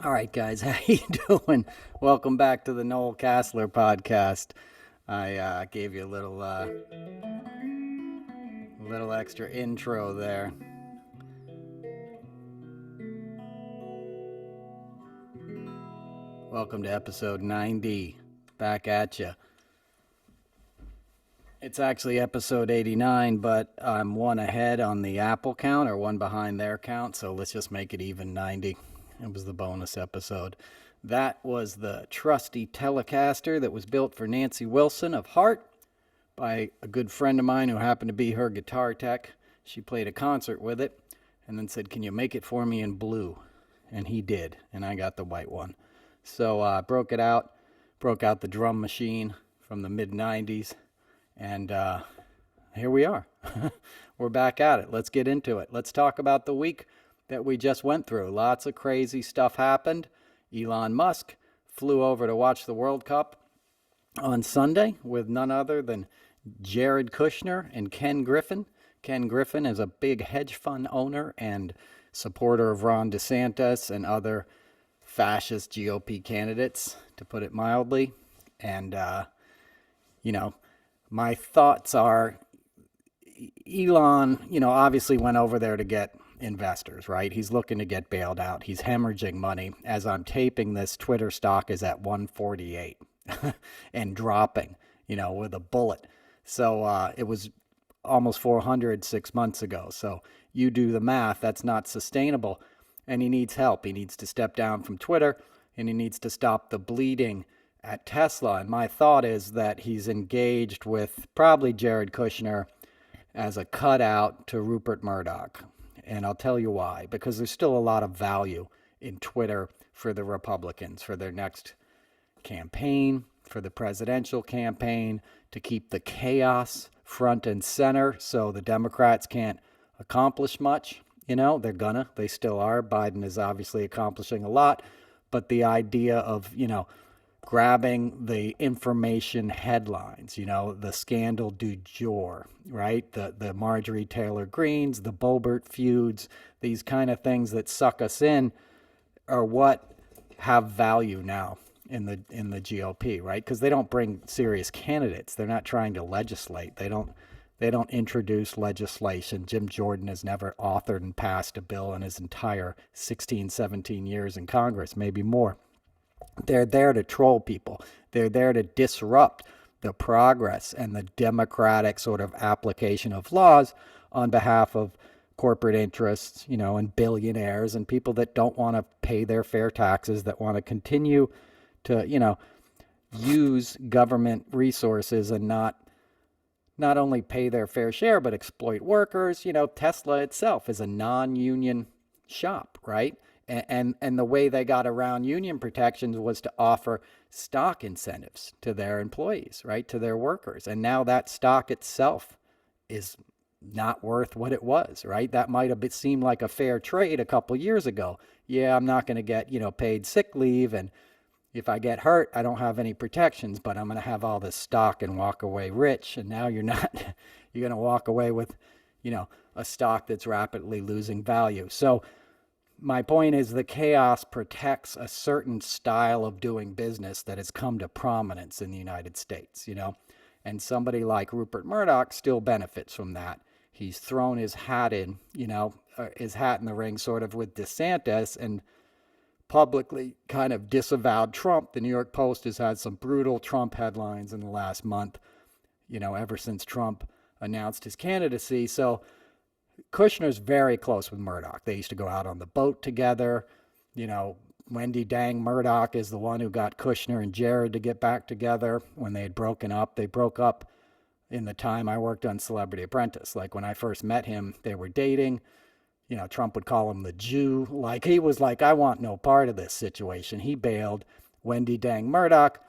All right, guys, how you doing? Welcome back to the Noel Casler podcast. I gave you a little extra intro there. Welcome to episode 90. Back at you. It's actually episode 89, but I'm one ahead on the Apple count or one behind their count, so let's just make it even 90. It was the bonus episode. That was the trusty Telecaster that was built for Nancy Wilson of Heart by a good friend of mine who happened to be her guitar tech. She played a concert with it and then said, "Can you make it for me in blue?" And he did, and I got the white one. So I broke it out, broke out the drum machine from the mid 90s, and here we are. We're back at it. Let's get into it. Let's talk about the week that we just went through. Lots of crazy stuff happened. Elon Musk flew over to watch the World Cup on Sunday with none other than Jared Kushner and Ken Griffin. Ken Griffin is a big hedge fund owner and supporter of Ron DeSantis and other fascist GOP candidates, to put it mildly. And, my thoughts are Elon, obviously went over there to get investors, right? He's looking to get bailed out. He's hemorrhaging money. As I'm taping this, Twitter stock is at 148 and dropping, with a bullet. So it was almost 400 6 months ago. So you do the math, that's not sustainable. And he needs help. He needs to step down from Twitter and he needs to stop the bleeding at Tesla. And my thought is that he's engaged with probably Jared Kushner as a cutout to Rupert Murdoch. And I'll tell you why. Because there's still a lot of value in Twitter for the Republicans, for their next campaign, for the presidential campaign, to keep the chaos front and center so the Democrats can't accomplish much. They still are. Biden is obviously accomplishing a lot. But the idea of, grabbing the information headlines, the scandal du jour, right? The Marjorie Taylor Greens, the Boebert feuds, these kind of things that suck us in are what have value now in the GOP, right? Because they don't bring serious candidates. They're not trying to legislate. They don't introduce legislation. Jim Jordan has never authored and passed a bill in his entire 16, 17 years in Congress, maybe more. They're there to troll people. They're there to disrupt the progress and the democratic sort of application of laws on behalf of corporate interests, and billionaires and people that don't want to pay their fair taxes, that want to continue to, use government resources and not only pay their fair share, but exploit workers. Tesla itself is a non-union shop, right? And the way they got around union protections was to offer stock incentives to their employees, right, to their workers. And now that stock itself is not worth what it was, right? That might have seemed like a fair trade a couple years ago. Yeah, I'm not going to get, paid sick leave, and if I get hurt, I don't have any protections, but I'm going to have all this stock and walk away rich. And now you're not. You're going to walk away with, a stock that's rapidly losing value. So my point is the chaos protects a certain style of doing business that has come to prominence in the United States, and somebody like Rupert Murdoch still benefits from that. He's thrown his hat in, his hat in the ring sort of with DeSantis and publicly kind of disavowed Trump. The New York Post has had some brutal Trump headlines in the last month, ever since Trump announced his candidacy. So Kushner's very close with Murdoch. They used to go out on the boat together. Wendy Dang Murdoch is the one who got Kushner and Jared to get back together when they had broken up. They broke up in the time I worked on Celebrity Apprentice. Like when I first met him, they were dating. Trump would call him the Jew. Like he was like, I want no part of this situation. He bailed. Wendy Dang Murdoch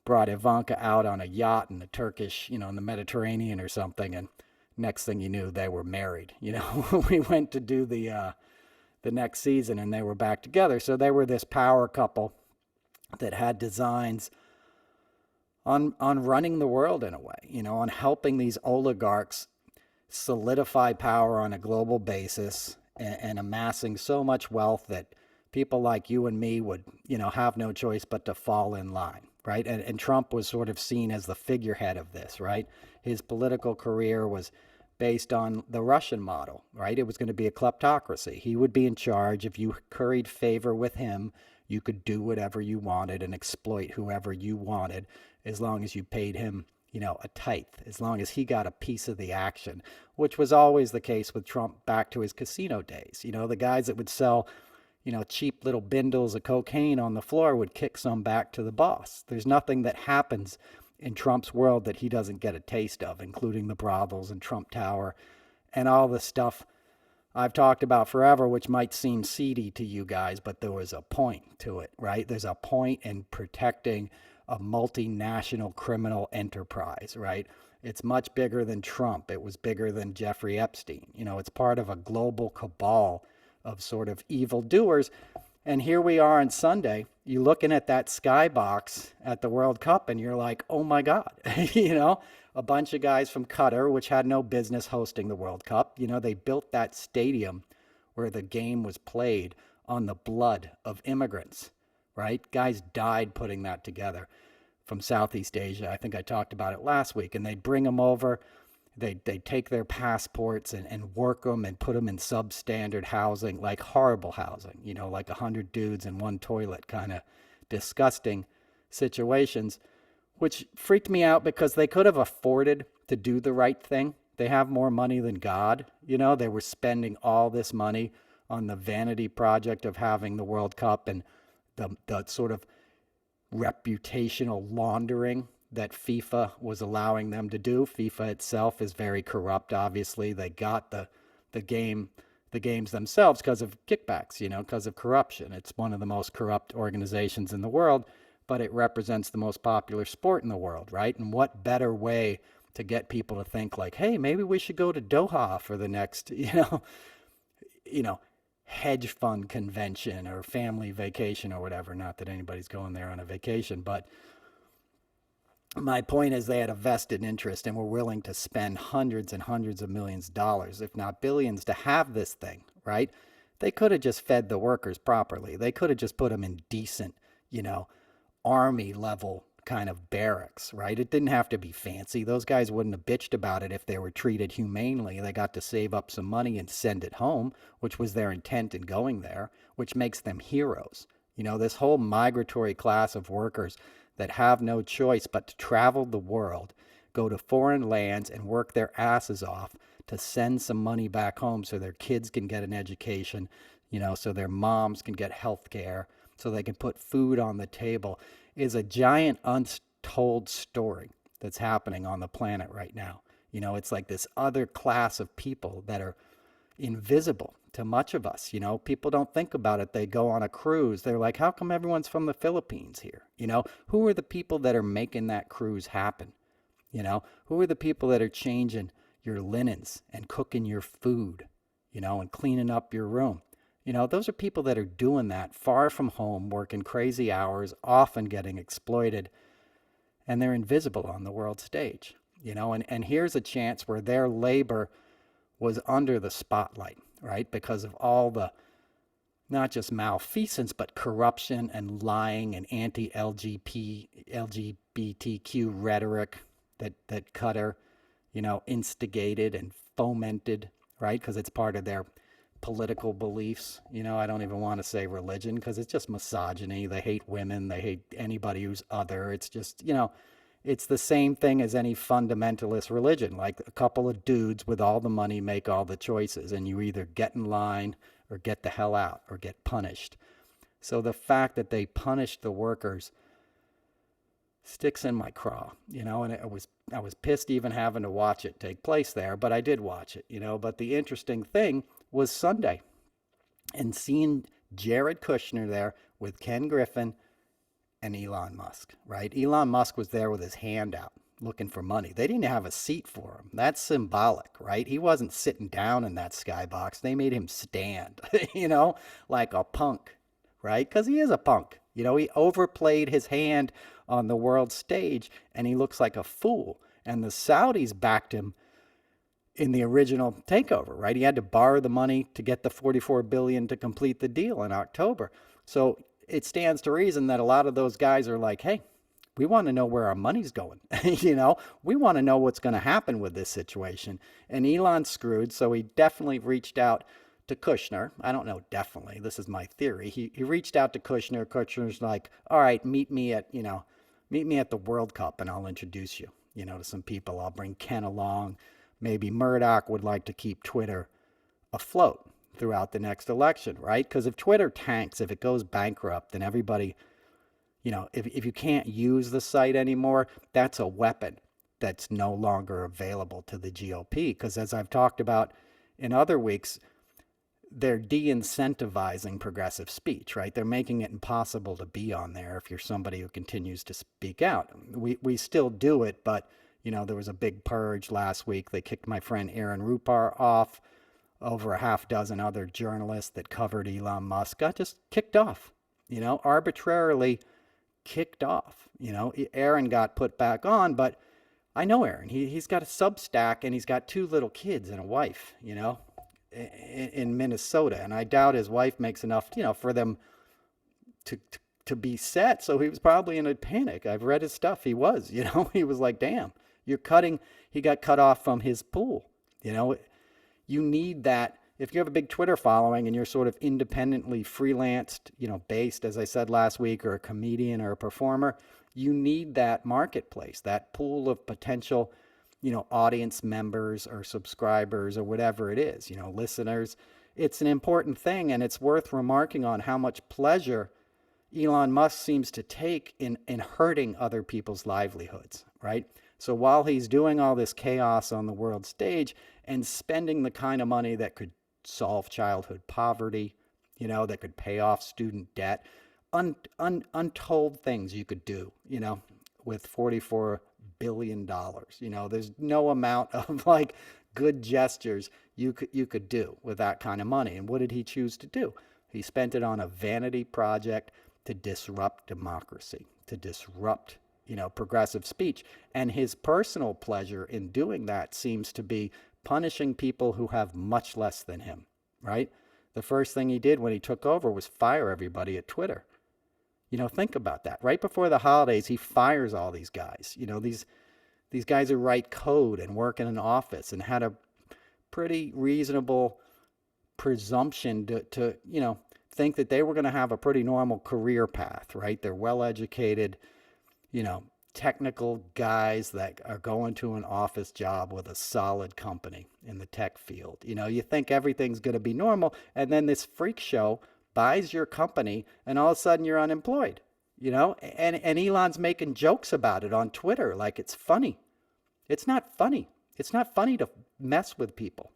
brought Ivanka out on a yacht in the Turkish, in the Mediterranean or something. And next thing you knew, they were married. We went to do the next season and they were back together. So they were this power couple that had designs on running the world in a way, on helping these oligarchs solidify power on a global basis and amassing so much wealth that people like you and me would, have no choice but to fall in line, right? And Trump was sort of seen as the figurehead of this, right? His political career was based on the Russian model, right? It was going to be a kleptocracy. He would be in charge. If you curried favor with him, you could do whatever you wanted and exploit whoever you wanted as long as you paid him, a tithe, as long as he got a piece of the action, which was always the case with Trump back to his casino days. The guys that would sell, cheap little bindles of cocaine on the floor would kick some back to the boss. There's nothing that happens in Trump's world that he doesn't get a taste of, including the brothels and Trump Tower and all the stuff I've talked about forever, which might seem seedy to you guys, but there was a point to it, right? There's a point in protecting a multinational criminal enterprise, right? It's much bigger than Trump. It was bigger than Jeffrey Epstein. It's part of a global cabal of sort of evildoers. And here we are on Sunday, you're looking at that skybox at the World Cup and you're like, oh my God, a bunch of guys from Qatar, which had no business hosting the World Cup. They built that stadium where the game was played on the blood of immigrants, right? Guys died putting that together from Southeast Asia. I think I talked about it last week. And they'd bring them over. They'd take their passports and work them and put them in substandard housing, like horrible housing, like 100 dudes in one toilet, kind of disgusting situations, which freaked me out because they could have afforded to do the right thing. They have more money than God. They were spending all this money on the vanity project of having the World Cup and the sort of reputational laundering that FIFA was allowing them to do. FIFA itself is very corrupt, obviously. They got the games themselves because of kickbacks, because of corruption. It's one of the most corrupt organizations in the world, but it represents the most popular sport in the world, right? And what better way to get people to think like, hey, maybe we should go to Doha for the next, hedge fund convention or family vacation or whatever. Not that anybody's going there on a vacation, but my point is they had a vested interest and were willing to spend hundreds and hundreds of millions of dollars, if not billions, to have this thing, right? They could have just fed the workers properly. They could have just put them in decent, army level kind of barracks, right? It didn't have to be fancy. Those guys wouldn't have bitched about it if they were treated humanely. They got to save up some money and send it home, which was their intent in going there, which makes them heroes. This whole migratory class of workers that have no choice but to travel the world, go to foreign lands and work their asses off to send some money back home so their kids can get an education, so their moms can get health care, so they can put food on the table, is a giant untold story that's happening on the planet right now. It's like this other class of people that are invisible to much of us. People don't think about it. They go on a cruise. They're like, how come everyone's from the Philippines here? Who are the people that are making that cruise happen? Who are the people that are changing your linens and cooking your food, and cleaning up your room? Those are people that are doing that far from home, working crazy hours, often getting exploited, and they're invisible on the world stage, and here's a chance where their labor was under the spotlight, right? Because of all the, not just malfeasance, but corruption and lying and anti-LGBTQ rhetoric that Qatar, instigated and fomented, right? Because it's part of their political beliefs. I don't even want to say religion because it's just misogyny. They hate women. They hate anybody who's other. It's just, it's the same thing as any fundamentalist religion. Like a couple of dudes with all the money make all the choices, and you either get in line or get the hell out or get punished. So the fact that they punished the workers sticks in my craw, and I was pissed even having to watch it take place there, but I did watch it, But the interesting thing was Sunday and seeing Jared Kushner there with Ken Griffin and Elon Musk, right? Elon Musk was there with his hand out looking for money. They didn't have a seat for him. That's symbolic, right? He wasn't sitting down in that skybox. They made him stand, like a punk, right? Because he is a punk. He overplayed his hand on the world stage and he looks like a fool. And the Saudis backed him in the original takeover, right? He had to borrow the money to get the $44 billion to complete the deal in October. So it stands to reason that a lot of those guys are like, hey, we want to know where our money's going. We want to know what's going to happen with this situation. And Elon's screwed, so he definitely reached out to Kushner. I don't know, definitely. This is my theory. He reached out to Kushner. Kushner's like, all right, meet me at the World Cup and I'll introduce you, to some people. I'll bring Ken along. Maybe Murdoch would like to keep Twitter afloat throughout the next election, right? Because if Twitter tanks, if it goes bankrupt, then everybody, if you can't use the site anymore, that's a weapon that's no longer available to the GOP. Because as I've talked about in other weeks, they're de-incentivizing progressive speech, right? They're making it impossible to be on there if you're somebody who continues to speak out. We still do it, but, there was a big purge last week. They kicked my friend Aaron Rupar off. Over a half dozen other journalists that covered Elon Musk got just kicked off, arbitrarily kicked off. Aaron got put back on, but I know Aaron. He's got a Substack and he's got 2 little kids and a wife, in Minnesota. And I doubt his wife makes enough, for them to be set. So he was probably in a panic. I've read his stuff. He was, he was like, damn, he got cut off from his pool. You need that. If you have a big Twitter following and you're sort of independently freelanced, based, as I said last week, or a comedian or a performer, you need that marketplace, that pool of potential, audience members or subscribers or whatever it is, listeners. It's an important thing, and it's worth remarking on how much pleasure Elon Musk seems to take in hurting other people's livelihoods, right? So while he's doing all this chaos on the world stage and spending the kind of money that could solve childhood poverty, that could pay off student debt, untold things you could do, with $44 billion. There's no amount of good gestures you could do with that kind of money. And what did he choose to do? He spent it on a vanity project to disrupt democracy, to disrupt progressive speech. And his personal pleasure in doing that seems to be punishing people who have much less than him, right? The first thing he did when he took over was fire everybody at Twitter. Think about that. Right before the holidays, he fires all these guys. These guys who write code and work in an office and had a pretty reasonable presumption to think that they were going to have a pretty normal career path, right? They're well-educated, technical guys that are going to an office job with a solid company in the tech field. You think everything's going to be normal, and then this freak show buys your company, and all of a sudden you're unemployed, and Elon's making jokes about it on Twitter like it's funny. It's not funny. It's not funny to mess with people,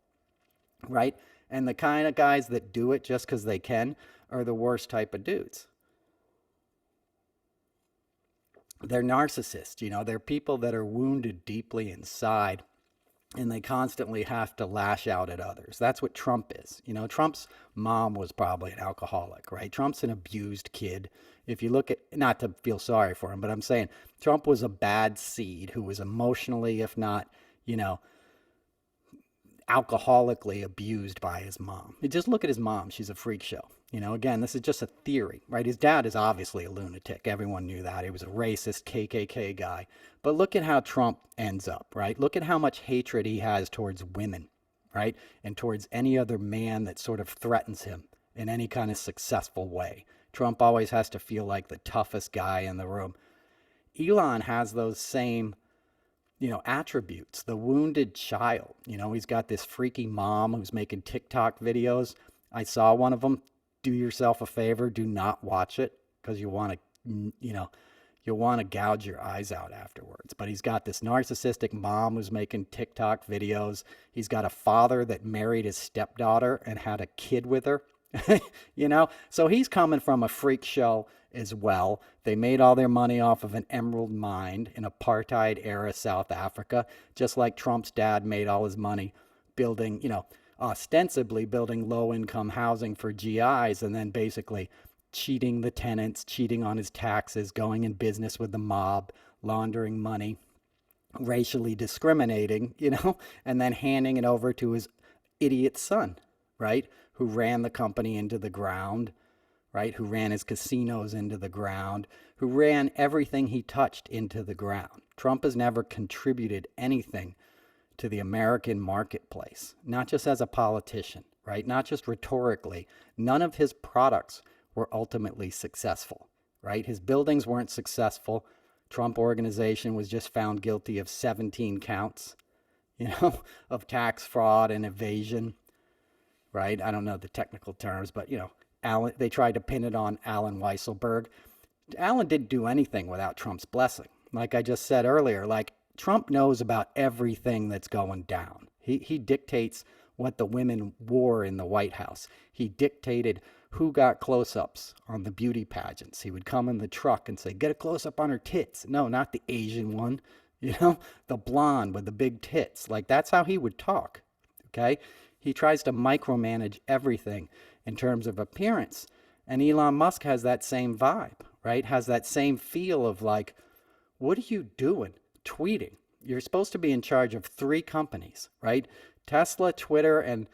right? And the kind of guys that do it just because they can are the worst type of dudes. They're narcissists, they're people that are wounded deeply inside and they constantly have to lash out at others. That's what Trump is. Trump's mom was probably an alcoholic, right? Trump's an abused kid. If you look at, not to feel sorry for him, but I'm saying Trump was a bad seed who was emotionally, if not, alcoholically abused by his mom. Just look at his mom. She's a freak show. Again, this is just a theory, right? His dad is obviously a lunatic. Everyone knew that. He was a racist KKK guy. But look at how Trump ends up, right? Look at how much hatred he has towards women, right? And towards any other man that sort of threatens him in any kind of successful way. Trump always has to feel like the toughest guy in the room. Elon has those same attributes. The wounded child. He's got this freaky mom who's making TikTok videos. I saw one of them. Do yourself a favor. Do not watch it because you want to, you'll want to gouge your eyes out afterwards. But he's got this narcissistic mom who's making TikTok videos. He's got a father that married his stepdaughter and had a kid with her. So he's coming from a freak show as well. They made all their money off of an emerald mine in apartheid era South Africa, just like Trump's dad made all his money building, ostensibly building low-income housing for GIs and then basically cheating the tenants, cheating on his taxes, going in business with the mob, laundering money, racially discriminating, and then handing it over to his idiot son, right, who ran the company into the ground, right? Who ran his casinos into the ground, who ran everything he touched into the ground. Trump has never contributed anything to the American marketplace, not just as a politician, right? Not just rhetorically. None of his products were ultimately successful, right? His buildings weren't successful. Trump Organization was just found guilty of 17 counts, of tax fraud and evasion, right? I don't know the technical terms, but, Alan, they tried to pin it on Alan Weisselberg. Alan didn't do anything without Trump's blessing. Like I just said earlier, like Trump knows about everything that's going down. He dictates what the women wore in the White House. He dictated who got close-ups on the beauty pageants. He would come in the truck and say, get a close-up on her tits. No, not the Asian one, the blonde with the big tits. Like that's how he would talk, okay? He tries to micromanage everything in terms of appearance. And Elon Musk has that same vibe, right? Has that same feel of like, what are you doing? Tweeting. You're supposed to be in charge of 3 companies, right? Tesla, Twitter, and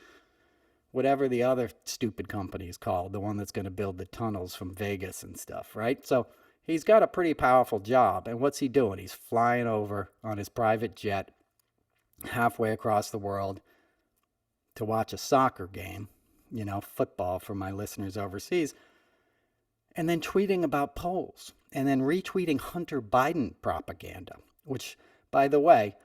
whatever the other stupid company is called, the one that's going to build the tunnels from Vegas and stuff, right? So he's got a pretty powerful job. And what's he doing? He's flying over on his private jet halfway across the world to watch a soccer game, football for my listeners overseas, and then tweeting about polls, and then retweeting Hunter Biden propaganda, which, by the way,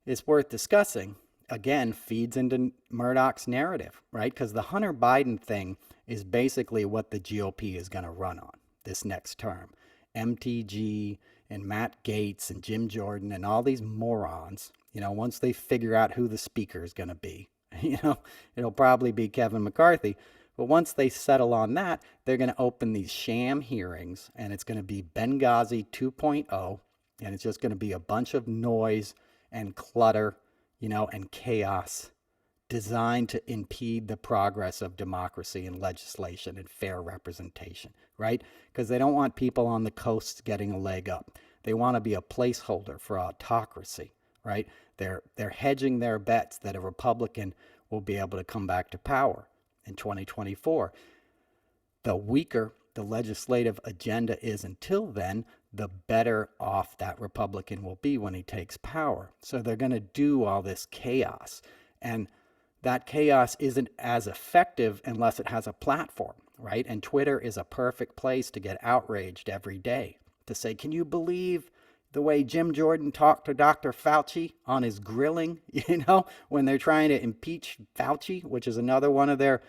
is worth discussing. Again, feeds into Murdoch's narrative, right? Because the Hunter Biden thing is basically what the GOP is going to run on this next term. MTG and Matt Gaetz and Jim Jordan and all these morons, once they figure out who the speaker is going to be, it'll probably be Kevin McCarthy. But once they settle on that, they're going to open these sham hearings, and it's going to be Benghazi 2.0, and it's just going to be a bunch of noise and clutter, and chaos designed to impede the progress of democracy and legislation and fair representation, right? Because they don't want people on the coasts getting a leg up. They want to be a placeholder for autocracy, right? They're hedging their bets that a Republican will be able to come back to power in 2024. The weaker the legislative agenda is until then, the better off that Republican will be when he takes power. So they're going to do all this chaos. And that chaos isn't as effective unless it has a platform, right? And Twitter is a perfect place to get outraged every day, to say, can you believe the way Jim Jordan talked to Dr. Fauci on his grilling, when they're trying to impeach Fauci, which is another one of their,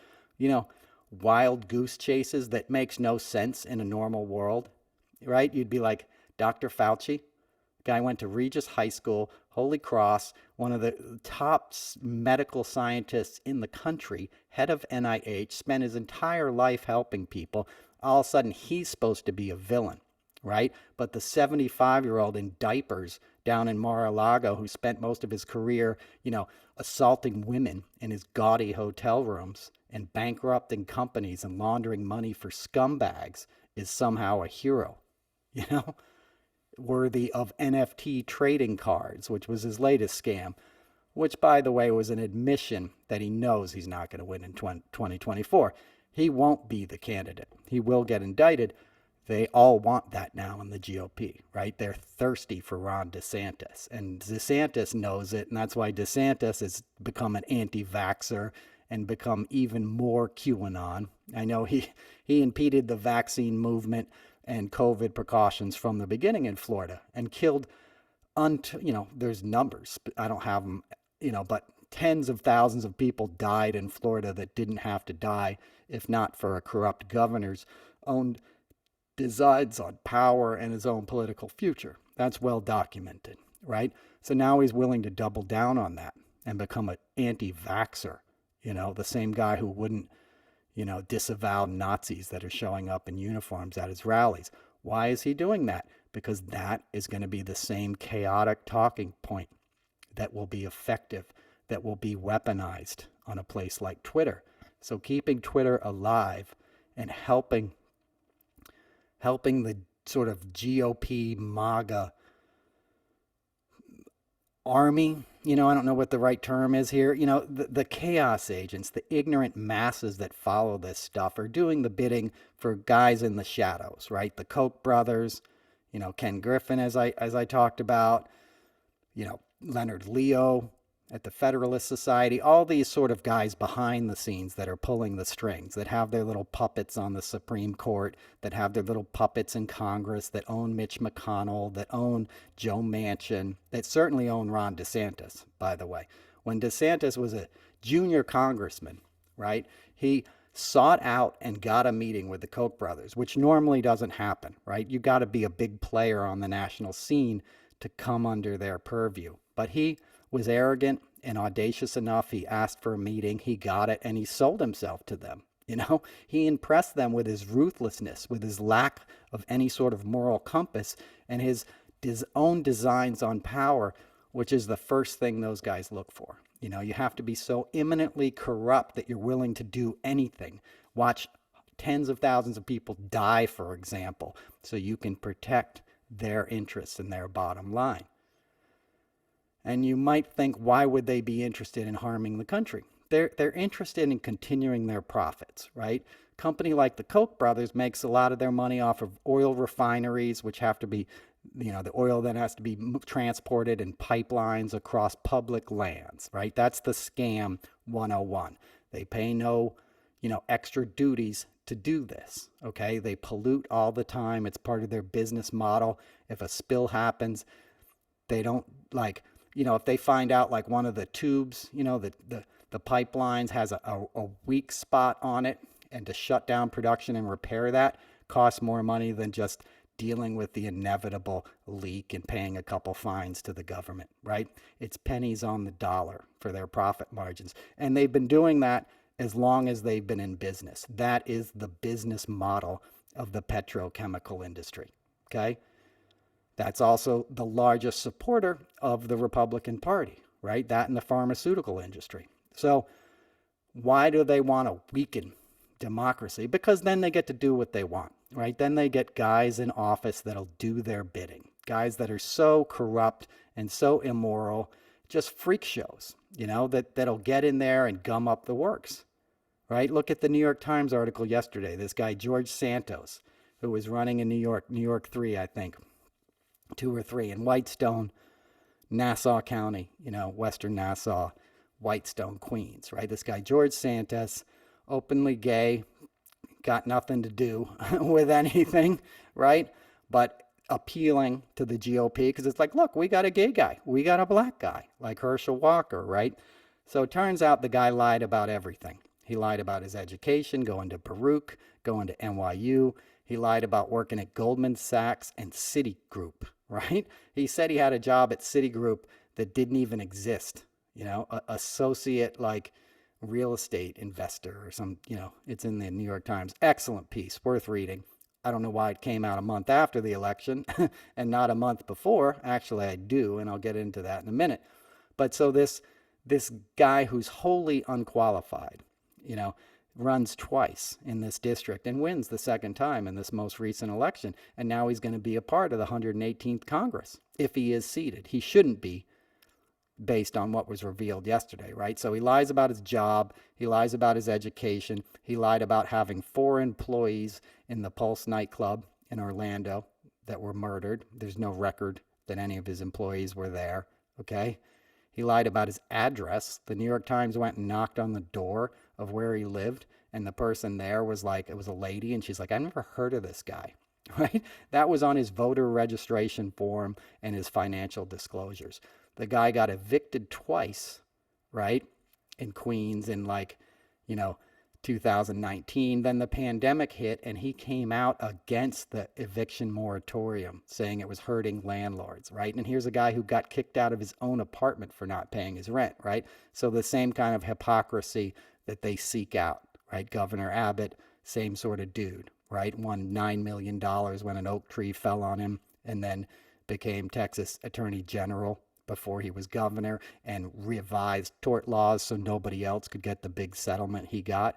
wild goose chases that makes no sense in a normal world, right? You'd be like, Dr. Fauci, guy went to Regis High School, Holy Cross, one of the top medical scientists in the country, head of NIH, spent his entire life helping people. All of a sudden, he's supposed to be a villain, right? But the 75-year-old in diapers down in Mar-a-Lago who spent most of his career, assaulting women in his gaudy hotel rooms and bankrupting companies and laundering money for scumbags is somehow a hero, worthy of NFT trading cards, which was his latest scam, which, by the way, was an admission that he knows he's not going to win in 2024. He won't be the candidate. He will get indicted. They all want that now in the GOP, right? They're thirsty for Ron DeSantis. And DeSantis knows it, and that's why DeSantis has become an anti-vaxxer and become even more QAnon. I know he impeded the vaccine movement and COVID precautions from the beginning in Florida and killed, there's numbers. I don't have them, but tens of thousands of people died in Florida that didn't have to die if not for a corrupt governor's own designs on power and his own political future. That's well documented, right? So now he's willing to double down on that and become an anti-vaxxer, the same guy who wouldn't, disavow Nazis that are showing up in uniforms at his rallies. Why is he doing that? Because that is going to be the same chaotic talking point that will be effective, that will be weaponized on a place like Twitter. So keeping Twitter alive and helping the sort of GOP MAGA army, I don't know what the right term is here. The chaos agents, the ignorant masses that follow this stuff are doing the bidding for guys in the shadows, right? The Koch brothers, Ken Griffin, as I talked about, Leonard Leo at the Federalist Society, all these sort of guys behind the scenes that are pulling the strings, that have their little puppets on the Supreme Court, that have their little puppets in Congress, that own Mitch McConnell, that own Joe Manchin, that certainly own Ron DeSantis, by the way. When DeSantis was a junior congressman, right, he sought out and got a meeting with the Koch brothers, which normally doesn't happen, right? You got to be a big player on the national scene to come under their purview. But he was arrogant and audacious enough. He asked for a meeting, he got it, and he sold himself to them. He impressed them with his ruthlessness, with his lack of any sort of moral compass, and his own designs on power, which is the first thing those guys look for. You have to be so imminently corrupt that you're willing to do anything. Watch tens of thousands of people die, for example, so you can protect their interests and their bottom line. And you might think, why would they be interested in harming the country? They're interested in continuing their profits, right? A company like the Koch brothers makes a lot of their money off of oil refineries, which have to be, the oil then has to be transported in pipelines across public lands, right? That's the scam 101. They pay no, extra duties to do this, okay? They pollute all the time. It's part of their business model. If a spill happens, they don't if they find out like one of the tubes, the pipelines has a weak spot on it, and to shut down production and repair that costs more money than just dealing with the inevitable leak and paying a couple fines to the government, right? It's pennies on the dollar for their profit margins. And they've been doing that as long as they've been in business. That is the business model of the petrochemical industry, okay? That's also the largest supporter of the Republican Party, right? That and the pharmaceutical industry. So why do they want to weaken democracy? Because then they get to do what they want, right? Then they get guys in office that'll do their bidding, guys that are so corrupt and so immoral, just freak shows, that'll get in there and gum up the works, right? Look at the New York Times article yesterday. This guy, George Santos, who was running in New York 3, I think, 2 or 3, in Whitestone, Nassau County, Western Nassau, Whitestone, Queens, right? This guy, George Santos, openly gay, got nothing to do with anything, right? But appealing to the GOP because it's like, look, we got a gay guy. We got a black guy, like Herschel Walker, right? So it turns out the guy lied about everything. He lied about his education, going to Baruch, going to NYU. He lied about working at Goldman Sachs and Citigroup, right? He said he had a job at Citigroup that didn't even exist, associate real estate investor or some, it's in the New York Times. Excellent piece, worth reading. I don't know why it came out a month after the election and not a month before. Actually, I do, and I'll get into that in a minute. But so this guy who's wholly unqualified, runs twice in this district and wins the second time in this most recent election. And now he's going to be a part of the 118th Congress if he is seated. He shouldn't be, based on what was revealed yesterday, right? So he lies about his job. He lies about his education. He lied about having 4 employees in the Pulse nightclub in Orlando that were murdered. There's no record that any of his employees were there, okay? He lied about his address. The New York Times went and knocked on the door of where he lived, and the person there was like, it was a lady, and she's like, I've never heard of this guy, right? That was on his voter registration form and his financial disclosures. The guy got evicted twice, right, in Queens in 2019. Then the pandemic hit, and he came out against the eviction moratorium, saying it was hurting landlords, right? And here's a guy who got kicked out of his own apartment for not paying his rent, right? So the same kind of hypocrisy that they seek out, right? Governor Abbott, same sort of dude, right? Won $9 million when an oak tree fell on him, and then became Texas Attorney General before he was governor, and revised tort laws so nobody else could get the big settlement he got.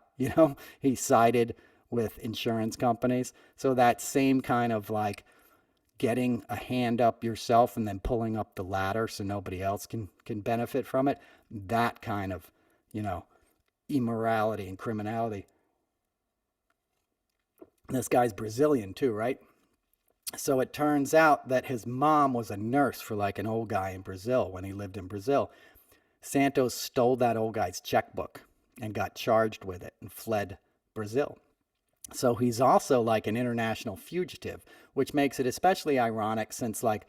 He sided with insurance companies. So that same kind of getting a hand up yourself and then pulling up the ladder so nobody else can benefit from it. That kind of, immorality and criminality. This guy's Brazilian too, right? So it turns out that his mom was a nurse for like an old guy in Brazil when he lived in Brazil. Santos stole that old guy's checkbook and got charged with it and fled Brazil. So he's also like an international fugitive, which makes it especially ironic since like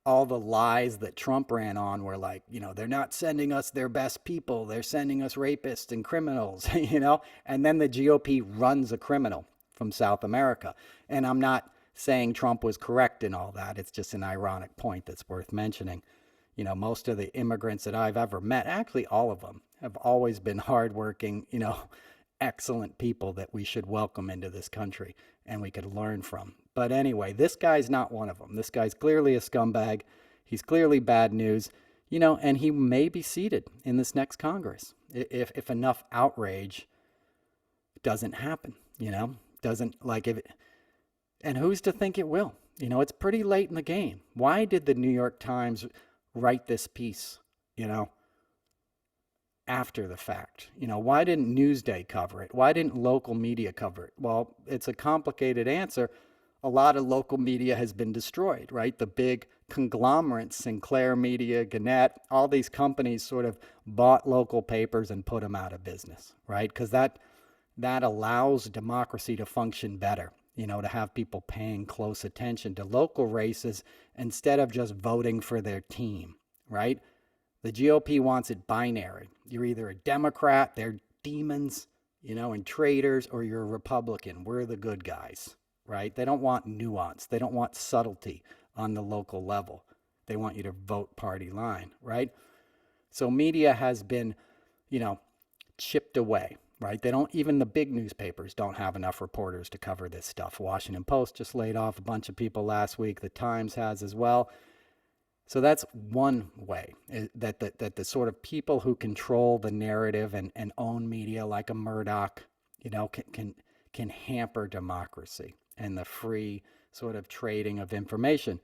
all the lies that Trump ran on were like, they're not sending us their best people. They're sending us rapists and criminals, and then the GOP runs a criminal from South America. And I'm not saying Trump was correct in all that. It's just an ironic point that's worth mentioning. Most of the immigrants that I've ever met, actually all of them, have always been hardworking, excellent people that we should welcome into this country and we could learn from. But anyway, this guy's not one of them. This guy's clearly a scumbag. He's clearly bad news, and he may be seated in this next Congress if enough outrage doesn't happen, doesn't like if it, and who's to think it will? It's pretty late in the game. Why did the New York Times write this piece, after the fact? Why didn't Newsday cover it? Why didn't local media cover it? Well, it's a complicated answer. A lot of local media has been destroyed, right? The big conglomerates, Sinclair Media, Gannett, all these companies sort of bought local papers and put them out of business, right? Because that allows democracy to function better, to have people paying close attention to local races instead of just voting for their team, right? The GOP wants it binary. You're either a Democrat, they're demons, and traitors, or you're a Republican. We're the good guys, right? They don't want nuance. They don't want subtlety on the local level. They want you to vote party line, right? So media has been, chipped away, right? Even the big newspapers don't have enough reporters to cover this stuff. Washington Post just laid off a bunch of people last week. The Times has as well. So that's one way that the sort of people who control the narrative and own media like a Murdoch, can hamper democracy and the free sort of trading of information.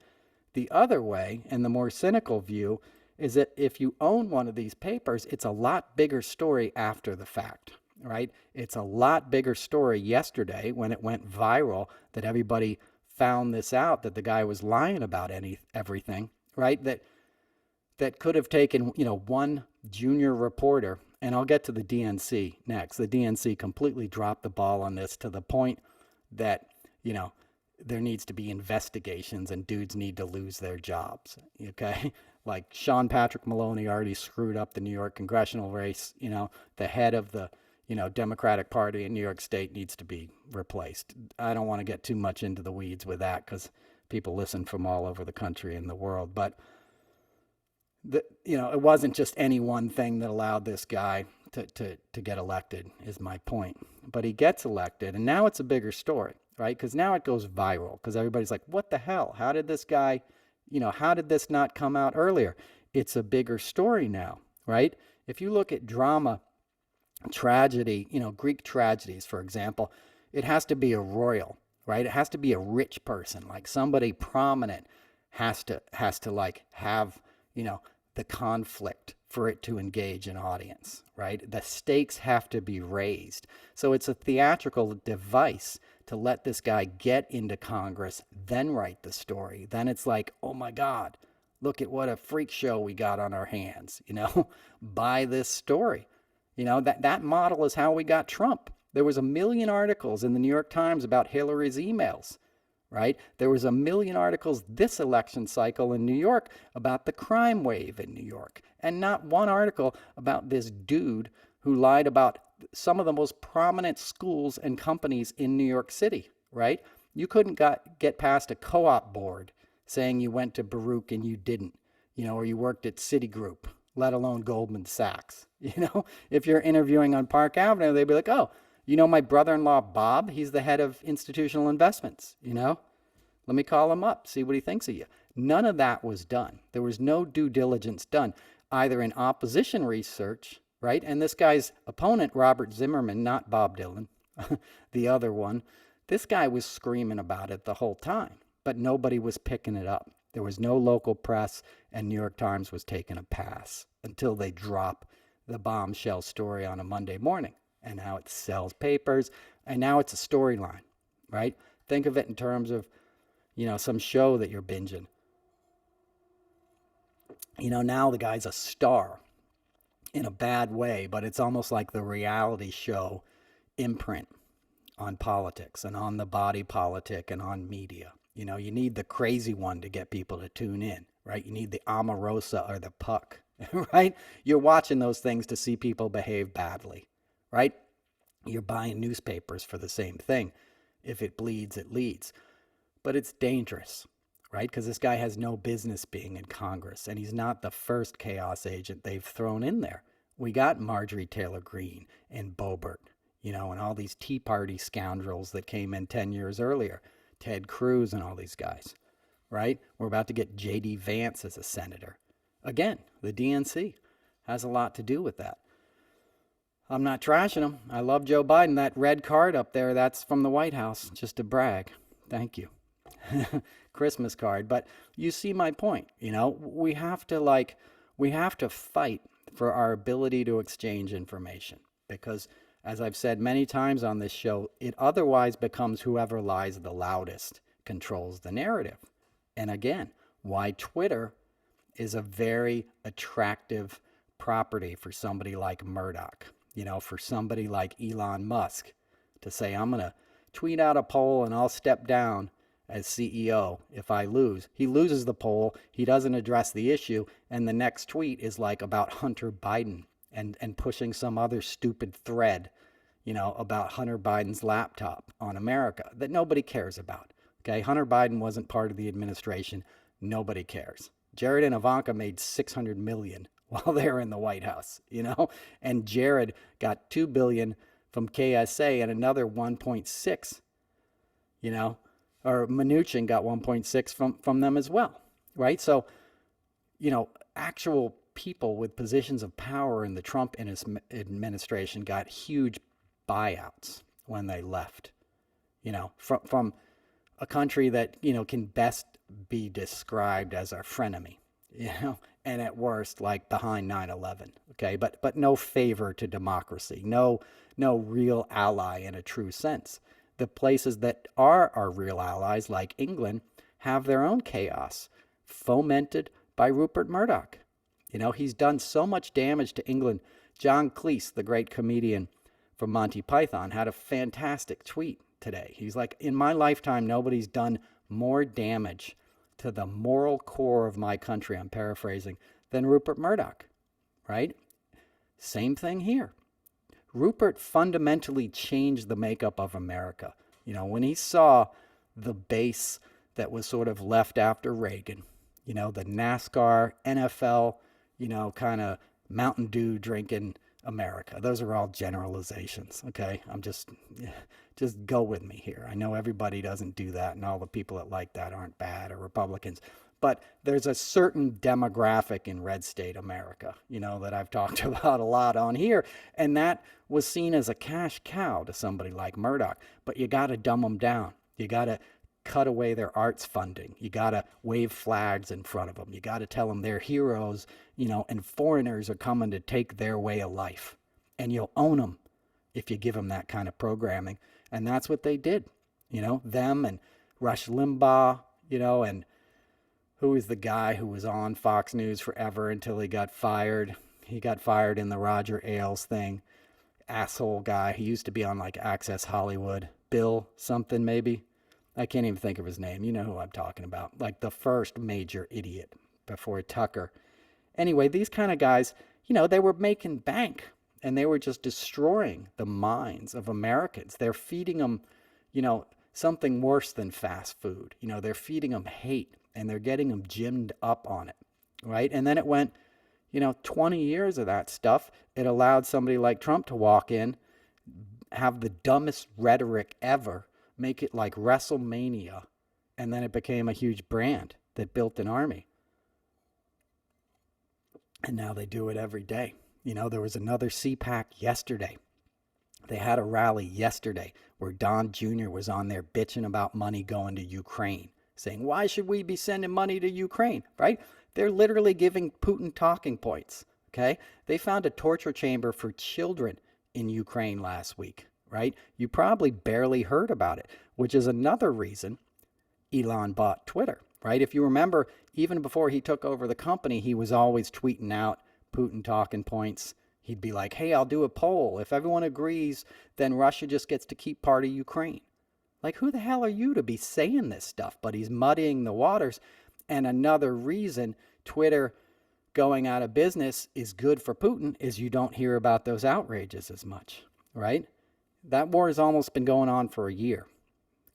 The other way, and the more cynical view, is that if you own one of these papers, it's a lot bigger story after the fact, right? It's a lot bigger story yesterday when it went viral that everybody found this out, that the guy was lying about everything, right? That could have taken, one junior reporter, and I'll get to the DNC next. The DNC completely dropped the ball on this to the point that, there needs to be investigations and dudes need to lose their jobs, okay? Like Sean Patrick Maloney already screwed up the New York congressional race. The head of the, Democratic Party in New York State needs to be replaced. I don't want to get too much into the weeds with that because people listen from all over the country and the world. But, it wasn't just any one thing that allowed this guy to get elected is my point. But he gets elected, and now it's a bigger story, right? Because now it goes viral because everybody's like, what the hell? How did this guy, how did this not come out earlier? It's a bigger story now, right? If you look at drama, tragedy, Greek tragedies, for example, it has to be a royal, right? It has to be a rich person, like somebody prominent has to like have, the conflict for it to engage an audience, right? The stakes have to be raised. So it's a theatrical device to let this guy get into Congress, then write the story. Then it's like, oh my God, look at what a freak show we got on our hands, buy this story. That model is how we got Trump. There was 1 million articles in the New York Times about Hillary's emails, right? There was 1 million articles this election cycle in New York about the crime wave in New York, and not one article about this dude who lied about some of the most prominent schools and companies in New York City, right? You couldn't get past a co-op board saying you went to Baruch and you didn't, or you worked at Citigroup, let alone Goldman Sachs. If you're interviewing on Park Avenue, they'd be like, oh, my brother-in-law, Bob, he's the head of institutional investments, Let me call him up, see what he thinks of you. None of that was done. There was no due diligence done, either in opposition research, right? And this guy's opponent, Robert Zimmerman, not Bob Dylan, the other one, this guy was screaming about it the whole time. but nobody was picking it up. There was no local press, and New York Times was taking a pass until they drop the bombshell story on a Monday morning. And now it sells papers, and now it's a storyline, right? Think of it in terms of, some show that you're binging. Now the guy's a star in a bad way, but it's almost like the reality show imprint on politics and on the body politic and on media. You need the crazy one to get people to tune in, right? You need the Omarosa or the Puck, right? You're watching those things to see people behave badly, right? You're buying newspapers for the same thing. If it bleeds, it leads. But it's dangerous, right? Because this guy has no business being in Congress, and he's not the first chaos agent they've thrown in there. We got Marjorie Taylor Greene and Boebert, and all these Tea Party scoundrels that came in 10 years earlier, Ted Cruz and all these guys, right? We're about to get J.D. Vance as a senator. Again, the DNC has a lot to do with that. I'm not trashing him. I love Joe Biden. That red card up there, that's from the White House, just to brag. Thank you. Christmas card. But you see my point. We have to fight for our ability to exchange information, because as I've said many times on this show, it otherwise becomes whoever lies the loudest controls the narrative. And again, why Twitter is a very attractive property for somebody like Murdoch, for somebody like Elon Musk to say, I'm going to tweet out a poll and I'll step down as CEO if I lose. He loses the poll, he doesn't address the issue, and the next tweet is like about Hunter Biden and pushing some other stupid thread, about Hunter Biden's laptop on America that nobody cares about. Okay, Hunter Biden wasn't part of the administration. Nobody cares. Jared and Ivanka made $600 million while they were in the White House, and Jared got $2 billion from KSA and another 1.6, or Mnuchin got 1.6 from them as well, right? So, actual people with positions of power in the Trump administration got huge buyouts when they left, from a country that, can best be described as our frenemy, and at worst, like behind 9/11, okay? But no favor to democracy, no real ally in a true sense. The places that are our real allies, like England, have their own chaos, fomented by Rupert Murdoch. He's done so much damage to England. John Cleese, the great comedian from Monty Python, had a fantastic tweet today. He's like, in my lifetime, nobody's done more damage to the moral core of my country, I'm paraphrasing, than Rupert Murdoch, right? Same thing here. Rupert fundamentally changed the makeup of America. When he saw the base that was sort of left after Reagan, the NASCAR, NFL, kind of Mountain Dew drinking America. Those are all generalizations, okay? I'm just go with me here. I know everybody doesn't do that, and all the people that like that aren't bad or Republicans. But there's a certain demographic in red state America, that I've talked about a lot on here. And that was seen as a cash cow to somebody like Murdoch. But you got to dumb them down. You got to cut away their arts funding. You got to wave flags in front of them. You got to tell them they're heroes, and foreigners are coming to take their way of life. And you'll own them if you give them that kind of programming. And that's what they did, them and Rush Limbaugh, and who was the guy who was on Fox News forever until he got fired. He got fired in the Roger Ailes thing. Asshole guy. He used to be on like Access Hollywood. Bill something maybe. I can't even think of his name. You know who I'm talking about. Like the first major idiot before Tucker. Anyway, these kind of guys, they were making bank. And they were just destroying the minds of Americans. They're feeding them, something worse than fast food. They're feeding them hate. And they're getting them gymmed up on it, right? And then it went, 20 years of that stuff. It allowed somebody like Trump to walk in, have the dumbest rhetoric ever, make it like WrestleMania, and then it became a huge brand that built an army. And now they do it every day. There was another CPAC yesterday. They had a rally yesterday where Don Jr. was on there bitching about money going to Ukraine. saying, why should we be sending money to Ukraine, right? They're literally giving Putin talking points, okay? They found a torture chamber for children in Ukraine last week, right? You probably barely heard about it, which is another reason Elon bought Twitter, right? If you remember, even before he took over the company, he was always tweeting out Putin talking points. He'd be like, hey, I'll do a poll. If everyone agrees, then Russia just gets to keep part of Ukraine. Like, who the hell are you to be saying this stuff? But he's muddying the waters. And another reason Twitter going out of business is good for Putin is you don't hear about those outrages as much, right? That war has almost been going on for a year,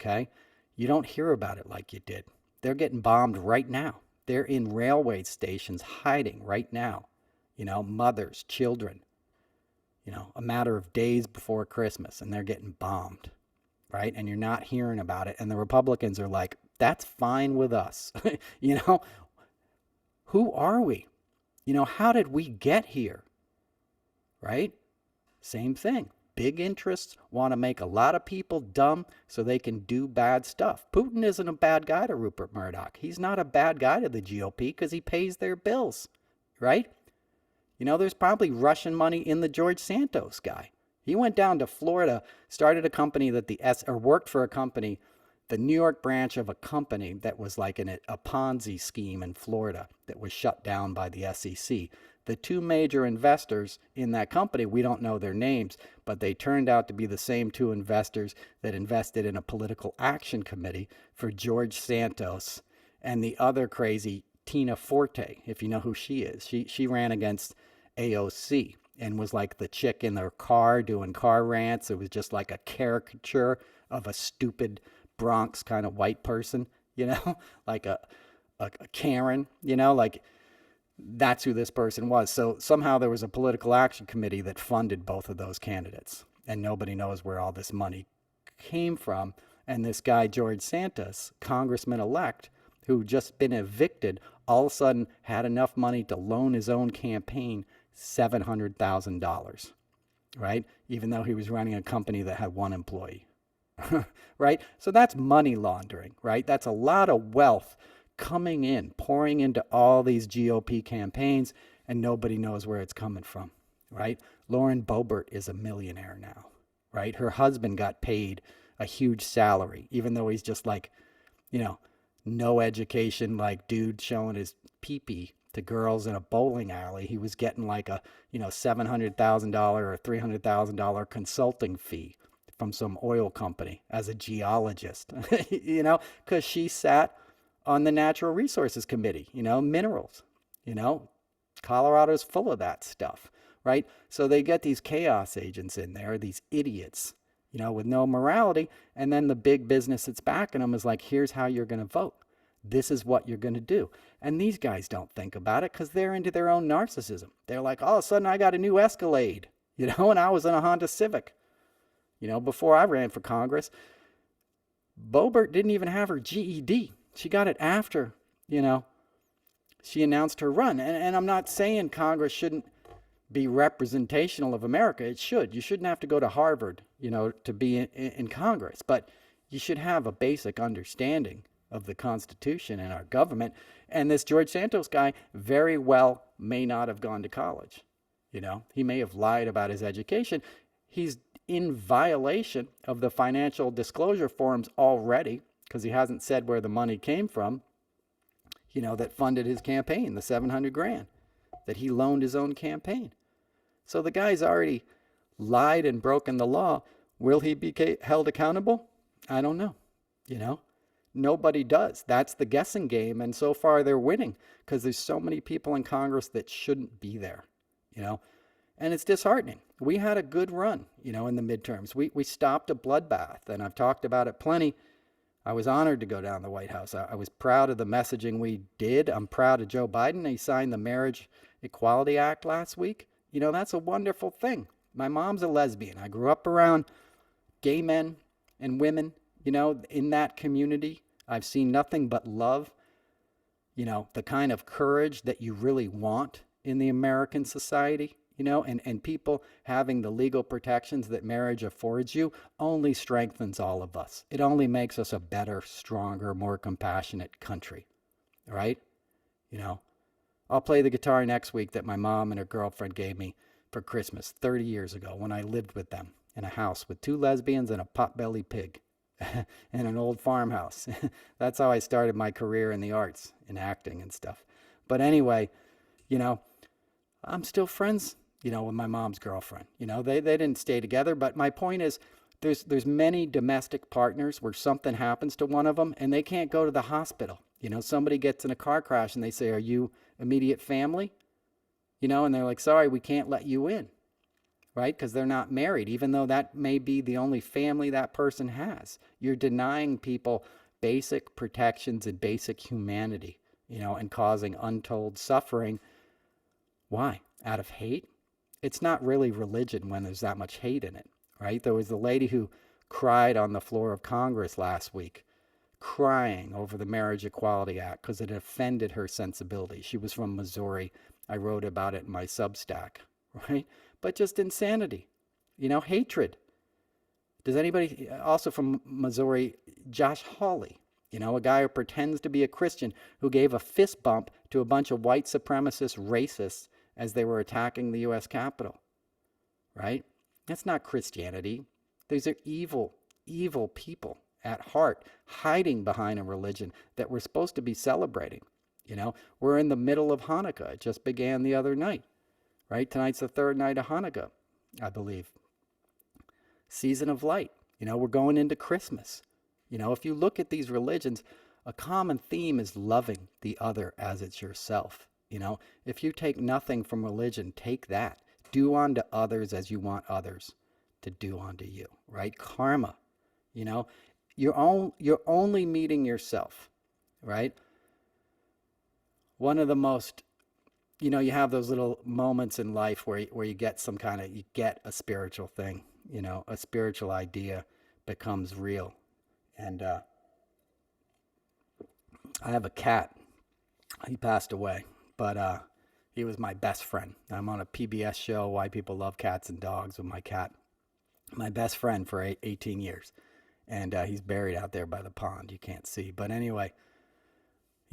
okay? You don't hear about it like you did. They're getting bombed right now. They're in railway stations hiding right now. You know, mothers, children, you know, a matter of days before Christmas, and they're getting bombed, right? And you're not hearing about it. And the Republicans are like, that's fine with us. You know, who are we? You know, how did we get here? Right? Same thing. Big interests want to make a lot of people dumb so they can do bad stuff. Putin isn't a bad guy to Rupert Murdoch. He's not a bad guy to the GOP because he pays their bills, right? You know, there's probably Russian money in the George Santos guy. He went down to Florida, started a company that worked for a company, the New York branch of a company that was like a Ponzi scheme in Florida that was shut down by the SEC. The two major investors in that company, we don't know their names, but they turned out to be the same two investors that invested in a political action committee for George Santos and the other crazy Tina Forte, if you know who she is. She ran against AOC and was like the chick in their car doing car rants. It was just like a caricature of a stupid Bronx kind of white person, you know, like a Karen, you know, like that's who this person was. So somehow there was a political action committee that funded both of those candidates, and nobody knows where all this money came from. And this guy, George Santos, congressman-elect, who just been evicted, all of a sudden had enough money to loan his own campaign $700,000, right? Even though he was running a company that had one employee, right? So that's money laundering, right? That's a lot of wealth coming in, pouring into all these GOP campaigns, and nobody knows where it's coming from, right? Lauren Boebert is a millionaire now, right? Her husband got paid a huge salary, even though he's just like, you know, no education, like dude showing his pee-pee to girls in a bowling alley. He was getting like a, you know, $700,000 or $300,000 consulting fee from some oil company as a geologist, you know, because she sat on the Natural Resources Committee, you know, minerals, you know, Colorado's full of that stuff, right? So they get these chaos agents in there, these idiots, you know, with no morality. And then the big business that's backing them is like, here's how you're going to vote. This is what you're going to do. And these guys don't think about it because they're into their own narcissism. They're like, all of a sudden I got a new Escalade, you know, and I was in a Honda Civic. You know, before I ran for Congress, Boebert didn't even have her GED. She got it after, you know, she announced her run. And I'm not saying Congress shouldn't be representational of America. It should. You shouldn't have to go to Harvard, you know, to be in Congress. But you should have a basic understanding of the Constitution and our government. And this George Santos guy very well may not have gone to college. You know, he may have lied about his education. He's in violation of the financial disclosure forms already, because he hasn't said where the money came from, you know, that funded his campaign, the $700,000 that he loaned his own campaign. So the guy's already lied and broken the law. Will he be held accountable? I don't know. You know, nobody does. That's the guessing game. And so far they're winning because there's so many people in Congress that shouldn't be there, you know, and it's disheartening. We had a good run, you know, in the midterms. We stopped a bloodbath, and I've talked about it plenty. I was honored to go down the White House. I was proud of the messaging we did. I'm proud of Joe Biden. He signed the Marriage Equality Act last week. You know, that's a wonderful thing. My mom's a lesbian. I grew up around gay men and women, you know, in that community. I've seen nothing but love, you know, the kind of courage that you really want in the American society. and people having the legal protections that marriage affords you only strengthens all of us. It only makes us a better, stronger, more compassionate country, right? You know, I'll play the guitar next week that my mom and her girlfriend gave me for Christmas 30 years ago when I lived with them in a house with 2 lesbians and a potbelly pig in an old farmhouse. That's how I started my career in the arts, in acting and stuff. But anyway, you know, I'm still friends, with my mom's girlfriend. They didn't stay together, but my point is there's many domestic partners where something happens to one of them and they can't go to the hospital. Somebody gets in a car crash and they say, "Are you immediate family?" And they're like, "Sorry, we can't let you in." Right? Because they're not married, even though that may be the only family that person has. You're denying people basic protections and basic humanity, and causing untold suffering. Why? Out of hate? It's not really religion when there's that much hate in it, right? There was a lady who cried on the floor of Congress last week, crying over the Marriage Equality Act because it offended her sensibility. She was from Missouri. I wrote about it in my Substack, right? But just insanity, hatred. Does anybody, also from Missouri, Josh Hawley, a guy who pretends to be a Christian who gave a fist bump to a bunch of white supremacist racists as they were attacking the U.S. Capitol, right? That's not Christianity. These are evil, evil people at heart, hiding behind a religion that we're supposed to be celebrating. We're in the middle of Hanukkah. It just began the other night, right? Tonight's the 3rd night of Hanukkah, I believe. Season of light. We're going into Christmas. If you look at these religions, a common theme is loving the other as it's yourself. If you take nothing from religion, take that. Do unto others as you want others to do unto you, right? Karma. You're only meeting yourself, right? One of the most, you have those little moments in life where you get you get a spiritual thing, a spiritual idea becomes real. And I have a cat. He passed away, but he was my best friend. I'm on a PBS show, Why People Love Cats and Dogs, with my cat. My best friend for 18 years. And he's buried out there by the pond. You can't see. But anyway,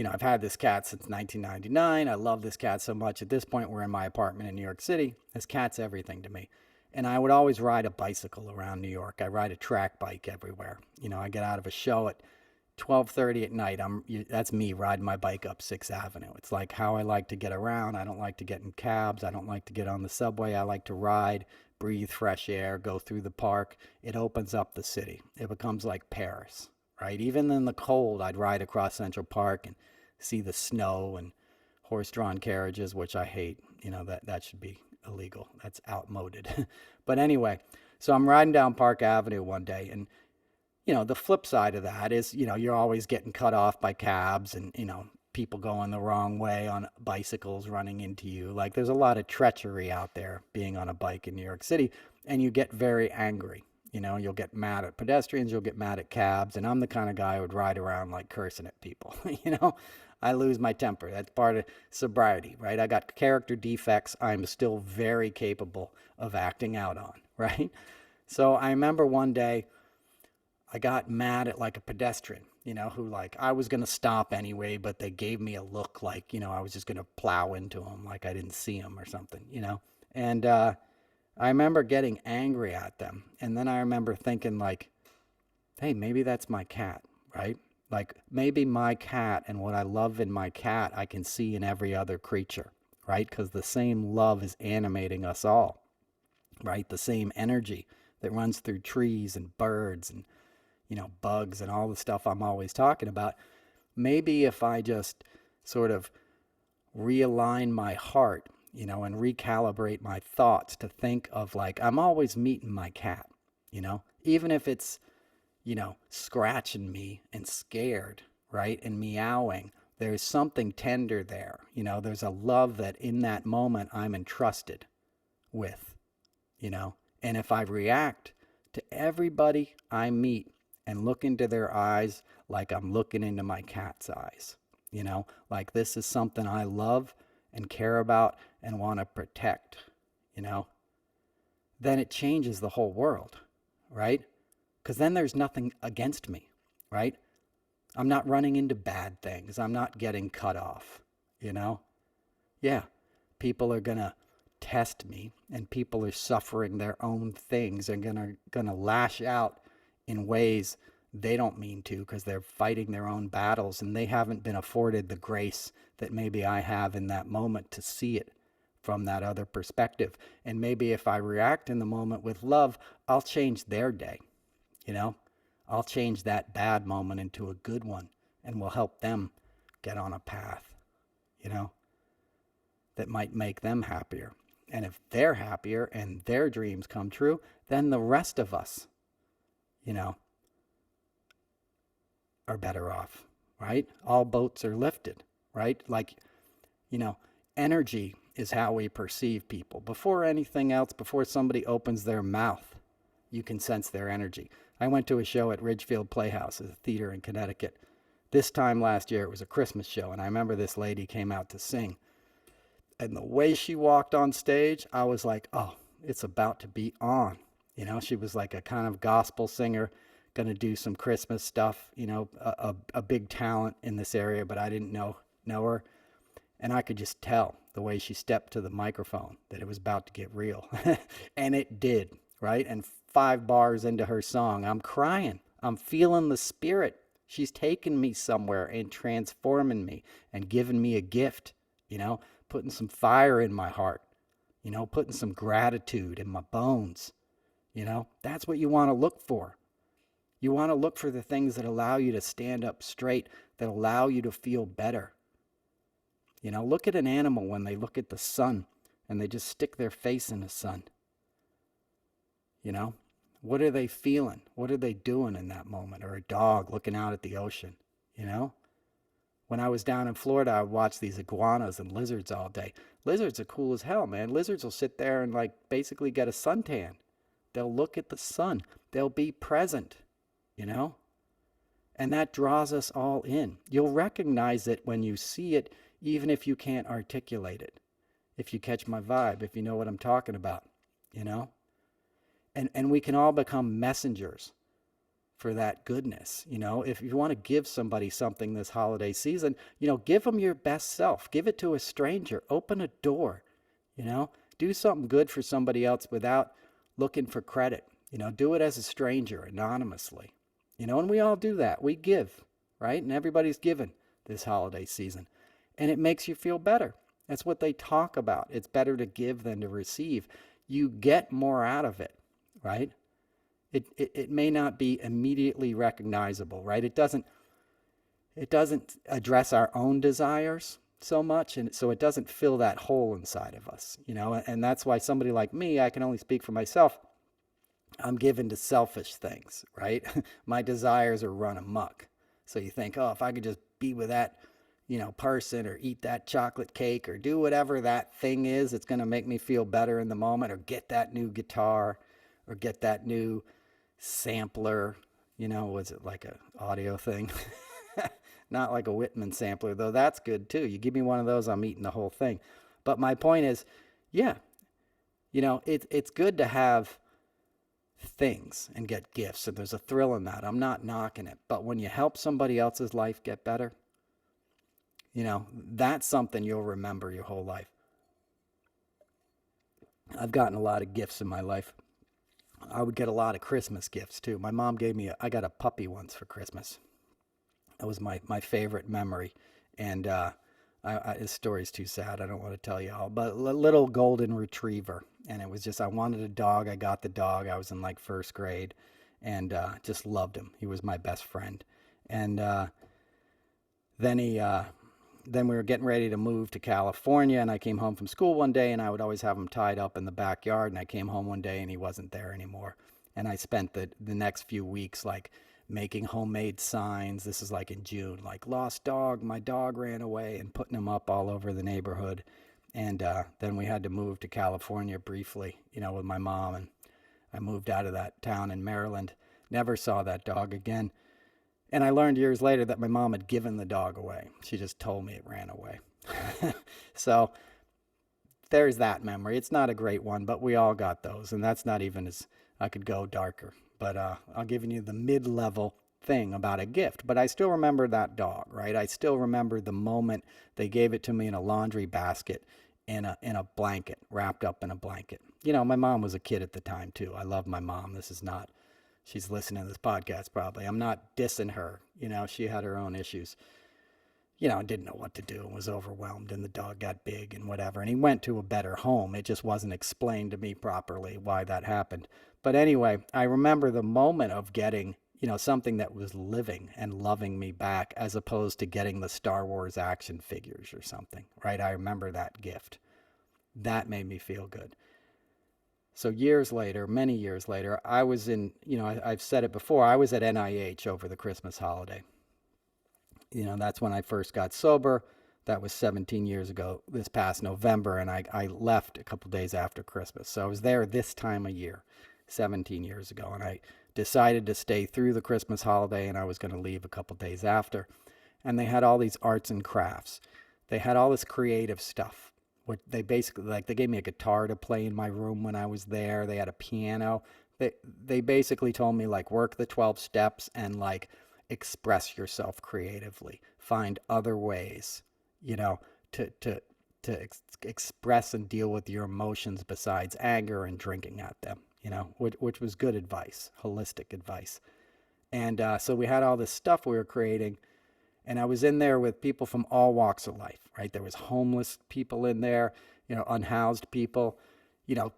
I've had this cat since 1999. I love this cat so much. At this point, we're in my apartment in New York City. This cat's everything to me. And I would always ride a bicycle around New York. I ride a track bike everywhere. I get out of a show at 12:30 at night. That's me riding my bike up 6th Avenue. It's like how I like to get around. I don't like to get in cabs. I don't like to get on the subway. I like to ride, breathe fresh air, go through the park. It opens up the city. It becomes like Paris, right? Even in the cold, I'd ride across Central Park and see the snow and horse-drawn carriages, which I hate. That should be illegal. That's outmoded. But anyway, so I'm riding down Park Avenue one day, and the flip side of that is, you're always getting cut off by cabs and, people going the wrong way on bicycles running into you. Like, there's a lot of treachery out there being on a bike in New York City, and you get very angry. You'll get mad at pedestrians, you'll get mad at cabs, and I'm the kind of guy who would ride around like cursing at people. I lose my temper. That's part of sobriety, right? I got character defects I'm still very capable of acting out on, right? So I remember one day I got mad at like a pedestrian, who I was going to stop anyway, but they gave me a look like, I was just going to plow into them like I didn't see them or something, And I remember getting angry at them. And then I remember thinking like, hey, maybe that's my cat, right? Like maybe my cat and what I love in my cat, I can see in every other creature, right? Because the same love is animating us all, right? The same energy that runs through trees and birds and, bugs and all the stuff I'm always talking about. Maybe if I just sort of realign my heart, and recalibrate my thoughts to think of like, I'm always meeting my cat, even if it's, scratching me and scared, right? And meowing. There's something tender there. There's a love that in that moment I'm entrusted with, and if I react to everybody I meet and look into their eyes like I'm looking into my cat's eyes, like this is something I love and care about and want to protect, you know, then it changes the whole world, right? Because then there's nothing against me, right? I'm not running into bad things. I'm not getting cut off, you know? Yeah, people are going to test me, and people are suffering their own things and gonna lash out in ways they don't mean to, because they're fighting their own battles and they haven't been afforded the grace that maybe I have in that moment to see it from that other perspective. And maybe if I react in the moment with love, I'll change their day, you know? I'll change that bad moment into a good one, and will help them get on a path, you know, that might make them happier. And if they're happier and their dreams come true, then the rest of us, you know, are better off, right? All boats are lifted, right? Like, you know, energy is how we perceive people. Before anything else, before somebody opens their mouth, you can sense their energy. I went to a show at Ridgefield Playhouse, a theater in Connecticut. This time last year, it was a Christmas show, and I remember this lady came out to sing. And the way she walked on stage, I was like, oh, it's about to be on. You know, she was like a kind of gospel singer, going to do some Christmas stuff, you know, a big talent in this area, but I didn't know her. And I could just tell the way she stepped to the microphone that it was about to get real. And it did, right? And 5 bars into her song, I'm crying. I'm feeling the spirit. She's taken me somewhere and transforming me and giving me a gift, you know, putting some fire in my heart, you know, putting some gratitude in my bones, you know. That's what you want to look for. You want to look for the things that allow you to stand up straight, that allow you to feel better. You know, look at an animal when they look at the sun and they just stick their face in the sun. You know, what are they feeling? What are they doing in that moment? Or a dog looking out at the ocean, you know? When I was down in Florida, I would watch these iguanas and lizards all day. Lizards are cool as hell, man. Lizards will sit there and like basically get a suntan. They'll look at the sun. They'll be present, you know? And that draws us all in. You'll recognize it when you see it, even if you can't articulate it. If you catch my vibe, if you know what I'm talking about, you know? And we can all become messengers for that goodness. You know, if you want to give somebody something this holiday season, you know, give them your best self. Give it to a stranger. Open a door, you know, do something good for somebody else without looking for credit. You know, do it as a stranger, anonymously, you know, and we all do that. We give, right? And everybody's given this holiday season, and it makes you feel better. That's what they talk about. It's better to give than to receive. You get more out of it, right? It may not be immediately recognizable, right? It doesn't address our own desires so much, and so it doesn't fill that hole inside of us, you know. And that's why somebody like me, I can only speak for myself, I'm given to selfish things, right? My desires are run amok. So you think, oh, if I could just be with that, you know, person, or eat that chocolate cake, or do whatever that thing is, it's going to make me feel better in the moment, or get that new guitar, or get that new sampler, you know, was it like a audio thing? Not like a Whitman sampler, though that's good too. You give me one of those, I'm eating the whole thing. But my point is, yeah, you know, it's good to have things and get gifts, and there's a thrill in that. I'm not knocking it. But when you help somebody else's life get better, you know, that's something you'll remember your whole life. I've gotten a lot of gifts in my life. I would get a lot of Christmas gifts too. My mom gave me, I got a puppy once for Christmas. That was my favorite memory. And this story's too sad. I don't want to tell you all. But a little golden retriever. And it was just, I wanted a dog. I got the dog. I was in like first grade, and just loved him. He was my best friend. And then we were getting ready to move to California, and I came home from school one day, and I would always have him tied up in the backyard. And I came home one day and he wasn't there anymore. And I spent the next few weeks like making homemade signs. This is like in June, like lost dog, my dog ran away, and putting them up all over the neighborhood. And then we had to move to California briefly, you know, with my mom. And I moved out of that town in Maryland, never saw that dog again. And I learned years later that my mom had given the dog away. She just told me it ran away. So there's that memory. It's not a great one, but we all got those. And that's not even as, I could go darker. But I'll give you the mid-level thing about a gift. But I still remember that dog, right? I still remember the moment they gave it to me in a laundry basket in a blanket, wrapped up in a blanket. You know, my mom was a kid at the time too. I love my mom. This is not, she's listening to this podcast probably. I'm not dissing her. You know, she had her own issues. You know, didn't know what to do and was overwhelmed, and the dog got big and whatever. And he went to a better home. It just wasn't explained to me properly why that happened. But anyway, I remember the moment of getting, you know, something that was living and loving me back, as opposed to getting the Star Wars action figures or something, right? I remember that gift. That made me feel good. So years later, many years later, I was in, you know, I've said it before, I was at NIH over the Christmas holiday. You know, that's when I first got sober. That was 17 years ago, this past November, and I left a couple days after Christmas. So I was there this time of year, 17 years ago, and I decided to stay through the Christmas holiday, and I was going to leave a couple days after. And they had all these arts and crafts. They had all this creative stuff. What they basically, like, they gave me a guitar to play in my room when I was there. They had a piano. They basically told me, like, work the 12 steps and, like, express yourself creatively, find other ways, you know, to express and deal with your emotions besides anger and drinking at them, you know, which was good advice, holistic advice. And so we had all this stuff we were creating, and I was in there with people from all walks of life, right? There was homeless people in there, you know, unhoused people, you know,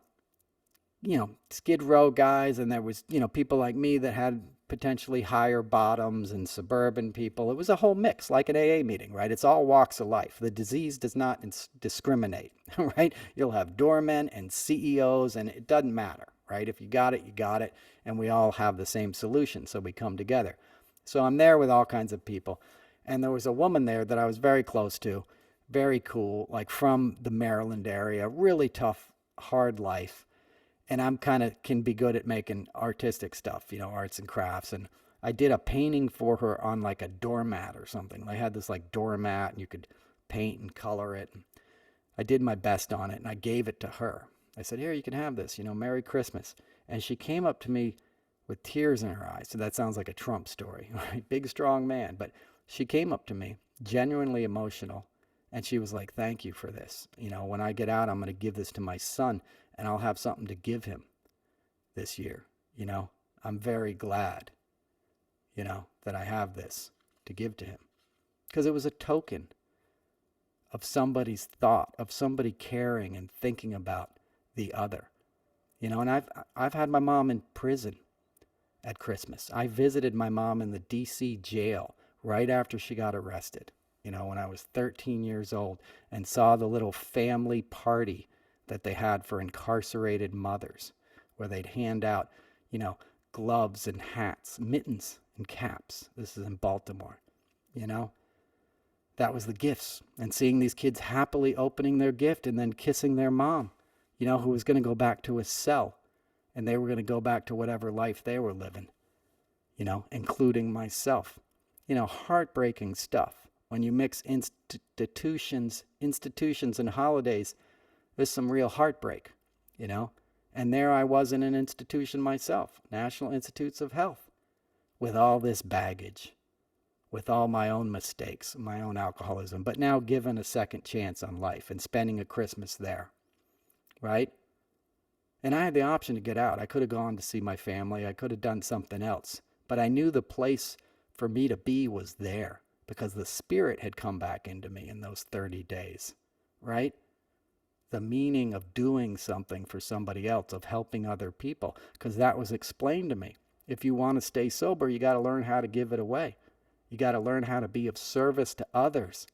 Skid Row guys, and there was, you know, people like me that had potentially higher bottoms, and suburban people. It was a whole mix, like an AA meeting, right? It's all walks of life. The disease does not discriminate, right? You'll have doormen and CEOs, and it doesn't matter, right? If you got it, you got it, and we all have the same solution, so we come together. So I'm there with all kinds of people, and there was a woman there that I was very close to, very cool, like from the Maryland area, really tough, hard life. And I'm kind of can be good at making artistic stuff, you know, arts and crafts. And I did a painting for her on like a doormat or something. I had this like doormat, and you could paint and color it. And I did my best on it, and I gave it to her. I said, here, you can have this, you know, Merry Christmas. And she came up to me with tears in her eyes. So that sounds like a Trump story, right? Big, strong man. But she came up to me, genuinely emotional. And she was like, thank you for this. You know, when I get out, I'm going to give this to my son, and I'll have something to give him this year. You know, I'm very glad, you know, that I have this to give to him, because it was a token of somebody's thought, of somebody caring and thinking about the other, you know. And I've had my mom in prison at Christmas. I visited my mom in the DC jail right after she got arrested, you know, when I was 13 years old, and saw the little family party that they had for incarcerated mothers, where they'd hand out, you know, gloves and hats, mittens and caps. This is in Baltimore, you know. That was the gifts. And seeing these kids happily opening their gift and then kissing their mom, you know, who was going to go back to a cell, and they were going to go back to whatever life they were living, you know, including myself. You know, heartbreaking stuff. When you mix institutions and holidays, there's some real heartbreak, you know. And there I was in an institution myself, National Institutes of Health, with all this baggage, with all my own mistakes, my own alcoholism, but now given a second chance on life and spending a Christmas there, right? And I had the option to get out. I could have gone to see my family. I could have done something else. But I knew the place for me to be was there, because the Spirit had come back into me in those 30 days, right? The meaning of doing something for somebody else, of helping other people, because that was explained to me. If you want to stay sober, you got to learn how to give it away. You got to learn how to be of service to others.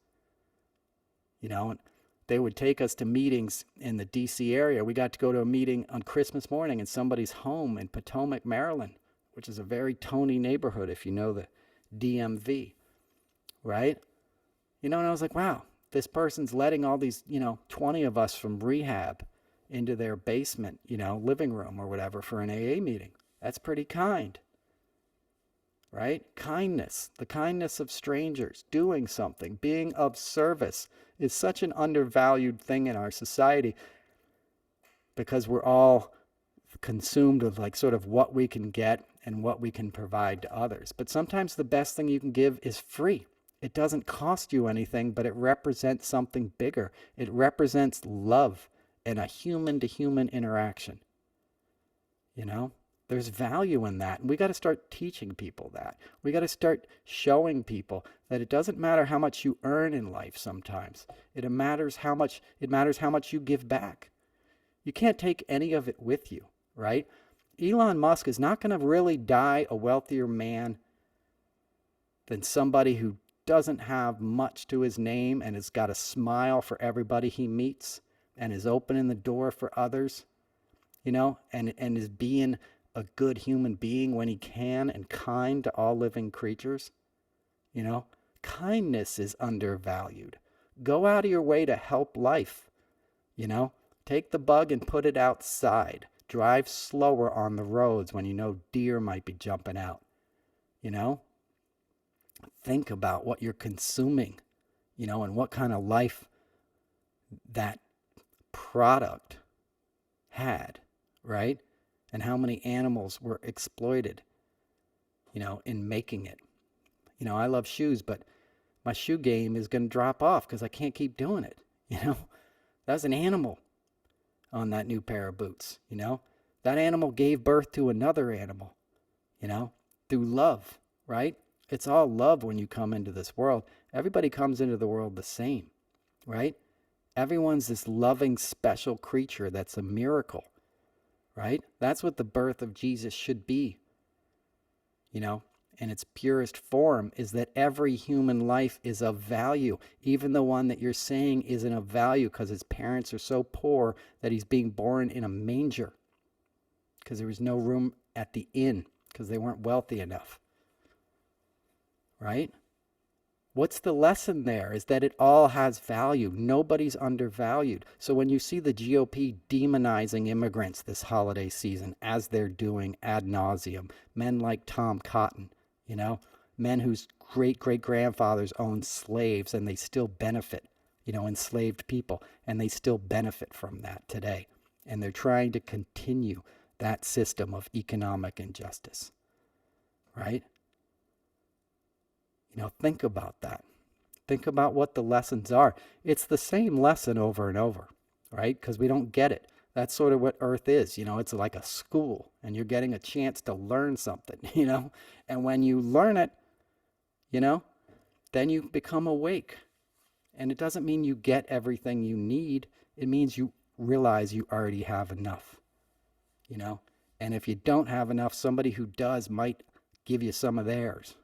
You know, and they would take us to meetings in the DC area. We got to go to a meeting on Christmas morning in somebody's home in Potomac, Maryland, which is a very Tony neighborhood if you know the DMV, right? You know, and I was like, wow, this person's letting all these, you know, 20 of us from rehab into their basement, you know, living room or whatever for an AA meeting. That's pretty kind, right? Kindness, the kindness of strangers, doing something, being of service is such an undervalued thing in our society because we're all consumed with like sort of what we can get and what we can provide to others. But sometimes the best thing you can give is free. It doesn't cost you anything, but it represents something bigger. It represents love and a human to human interaction. You know, there's value in that. And we got to start teaching people that. We got to start showing people that it doesn't matter how much you earn in life sometimes. It matters how much you give back. You can't take any of it with you, right? Elon Musk is not going to really die a wealthier man than somebody who doesn't have much to his name and has got a smile for everybody he meets and is opening the door for others, you know, and is being a good human being when he can and kind to all living creatures. You know, kindness is undervalued. Go out of your way to help life, you know. Take the bug and put it outside. Drive slower on the roads when you know deer might be jumping out. You know? Think about what you're consuming, you know, and what kind of life that product had, right? And how many animals were exploited, you know, in making it. You know, I love shoes, but my shoe game is going to drop off because I can't keep doing it, you know? That was an animal on that new pair of boots, you know? That animal gave birth to another animal, you know, through love, right? It's all love when you come into this world. Everybody comes into the world the same, right? Everyone's this loving, special creature that's a miracle, right? That's what the birth of Jesus should be, you know? In its purest form is that every human life is of value, even the one that you're saying isn't of value because his parents are so poor that he's being born in a manger because there was no room at the inn because they weren't wealthy enough, right? What's the lesson there is that it all has value. Nobody's undervalued. So when you see the GOP demonizing immigrants this holiday season, as they're doing ad nauseum, men like Tom Cotton, you know, men whose great-great-grandfathers owned slaves and they still benefit, you know, enslaved people, and they still benefit from that today. And they're trying to continue that system of economic injustice, right? You know, think about that. Think about what the lessons are. It's the same lesson over and over, right? Because we don't get it. That's sort of what Earth is. You know, it's like a school and you're getting a chance to learn something, you know? And when you learn it, you know, then you become awake. And it doesn't mean you get everything you need. It means you realize you already have enough, you know? And if you don't have enough, somebody who does might give you some of theirs.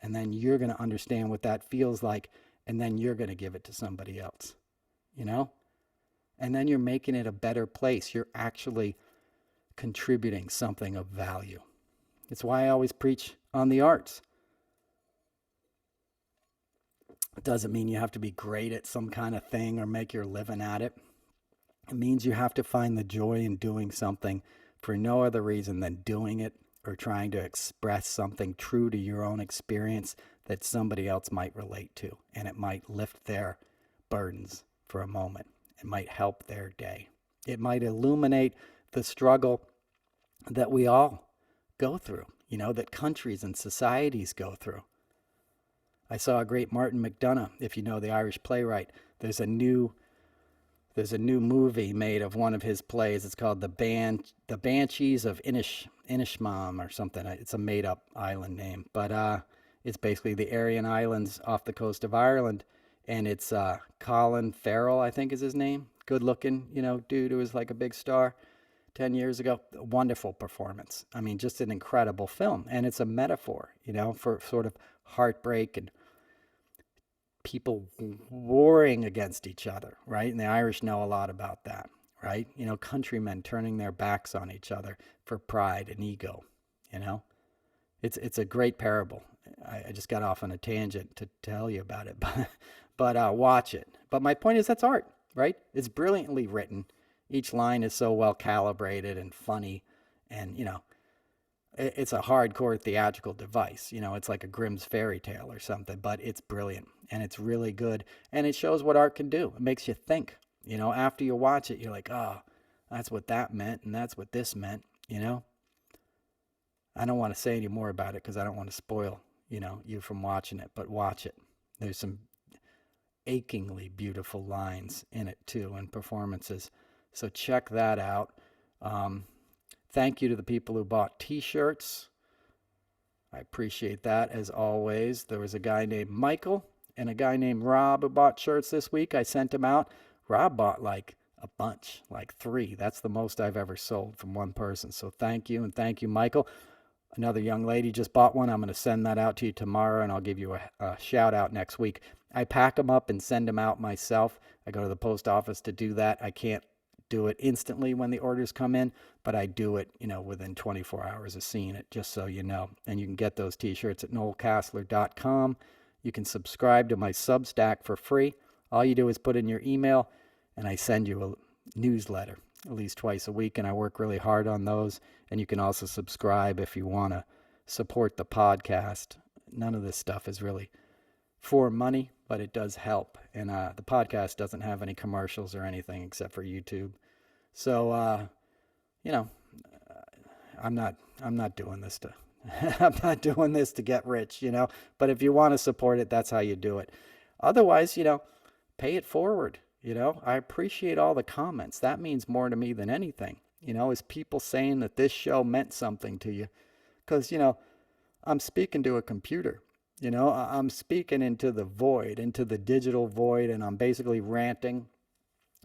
And then you're going to understand what that feels like. And then you're going to give it to somebody else, you know? And then you're making it a better place. You're actually contributing something of value. It's why I always preach on the arts. It doesn't mean you have to be great at some kind of thing or make your living at it. It means you have to find the joy in doing something for no other reason than doing it or trying to express something true to your own experience that somebody else might relate to. And it might lift their burdens for a moment. It might help their day. It might illuminate the struggle that we all go through, you know, that countries and societies go through. I saw a great Martin McDonagh, if you know the Irish playwright. There's a new movie made of one of his plays. It's called The Banshees of Inishmam or something. It's a made-up island name, but it's basically the Aryan Islands off the coast of Ireland. And it's Colin Farrell, I think is his name. Good looking, you know, dude who was like a big star 10 years ago. Wonderful performance. I mean, just an incredible film. And it's a metaphor, you know, for sort of heartbreak and people warring against each other, right? And the Irish know a lot about that, right? You know, countrymen turning their backs on each other for pride and ego, you know? It's a great parable. I just got off on a tangent to tell you about it, but watch it. But my point is that's art, right? It's brilliantly written. Each line is so well calibrated and funny, and you know, it's a hardcore theatrical device. It's like a Grimm's fairy tale or something, but it's brilliant and it's really good. And it shows what art can do. It makes you think. After you watch it, you're like, oh, that's what that meant and that's what this meant. I don't want to say any more about it because I don't want to spoil, you from watching it, but watch it. There's some achingly beautiful lines in it too and performances. So check that out. Thank you to the people who bought t-shirts. I appreciate that as always. There was a guy named Michael and a guy named Rob who bought shirts this week. I sent them out. Rob bought like a bunch, like 3. That's the most I've ever sold from one person. So thank you, and thank you, Michael. Another young lady just bought one. I'm going to send that out to you tomorrow, and I'll give you a shout out next week. I pack them up and send them out myself. I go to the post office to do that. I can't do it instantly when the orders come in, but I do it, within 24 hours of seeing it, just so you know. And you can get those t-shirts at noelcasler.com. You can subscribe to my Substack for free. All you do is put in your email, and I send you a newsletter at least twice a week, and I work really hard on those. And you can also subscribe if you want to support the podcast. None of this stuff is really for money, but it does help. And the podcast doesn't have any commercials or anything except for YouTube. So, I'm not doing this to I'm not doing this to get rich, But if you want to support it, that's how you do it. Otherwise, pay it forward. I appreciate all the comments. That means more to me than anything, is people saying that this show meant something to you. Because, I'm speaking to a computer. I'm speaking into the void, into the digital void, and I'm basically ranting,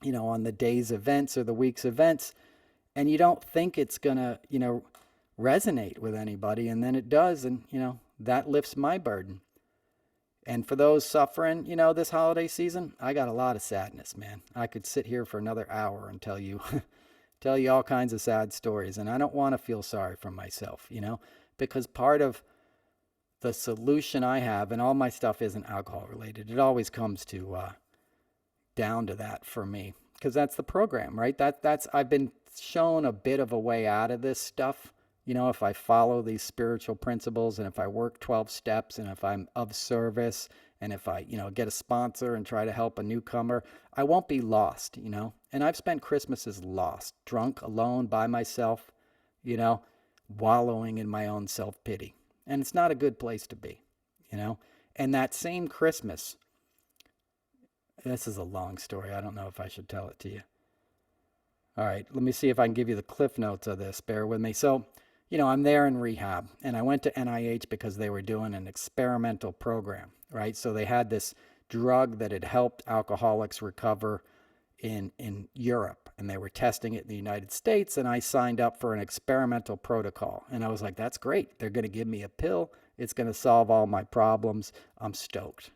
on the day's events or the week's events. And you don't think it's going to, resonate with anybody. And then it does. And, that lifts my burden. And for those suffering, this holiday season, I got a lot of sadness, man. I could sit here for another hour and tell you all kinds of sad stories. And I don't want to feel sorry for myself, because part of the solution I have, and all my stuff isn't alcohol related. It always comes to down to that for me, because that's the program, right? That's I've been shown a bit of a way out of this stuff. If I follow these spiritual principles, and if I work 12 steps, and if I'm of service, and if I, get a sponsor and try to help a newcomer, I won't be lost, And I've spent Christmases lost, drunk, alone, by myself, wallowing in my own self-pity. And it's not a good place to be, And that same Christmas, this is a long story. I don't know if I should tell it to you. All right, let me see if I can give you the cliff notes of this. Bear with me. So, I'm there in rehab, and I went to NIH because they were doing an experimental program, right? So they had this drug that had helped alcoholics recover in Europe, and they were testing it in the United States, and I signed up for an experimental protocol. And I was like, that's great. They're going to give me a pill. It's going to solve all my problems. I'm stoked,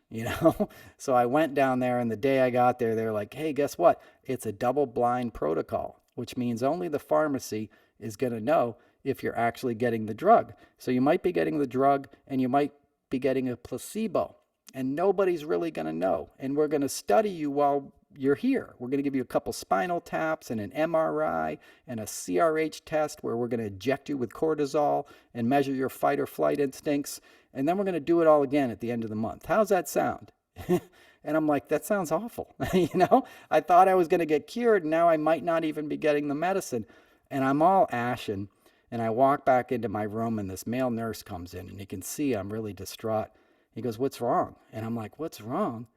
So I went down there, and the day I got there, they're like, hey, guess what? It's a double-blind protocol, which means only the pharmacy is going to know if you're actually getting the drug. So you might be getting the drug, and you might be getting a placebo, and nobody's really going to know. And we're going to study you while you're here. We're going to give you a couple spinal taps and an MRI and a CRH test where we're going to inject you with cortisol and measure your fight or flight instincts. And then we're going to do it all again at the end of the month. How's that sound? And I'm like, that sounds awful. I thought I was going to get cured. And now I might not even be getting the medicine. And I'm all ashen. And I walk back into my room, and this male nurse comes in, and he can see I'm really distraught. He goes, what's wrong? And I'm like, what's wrong?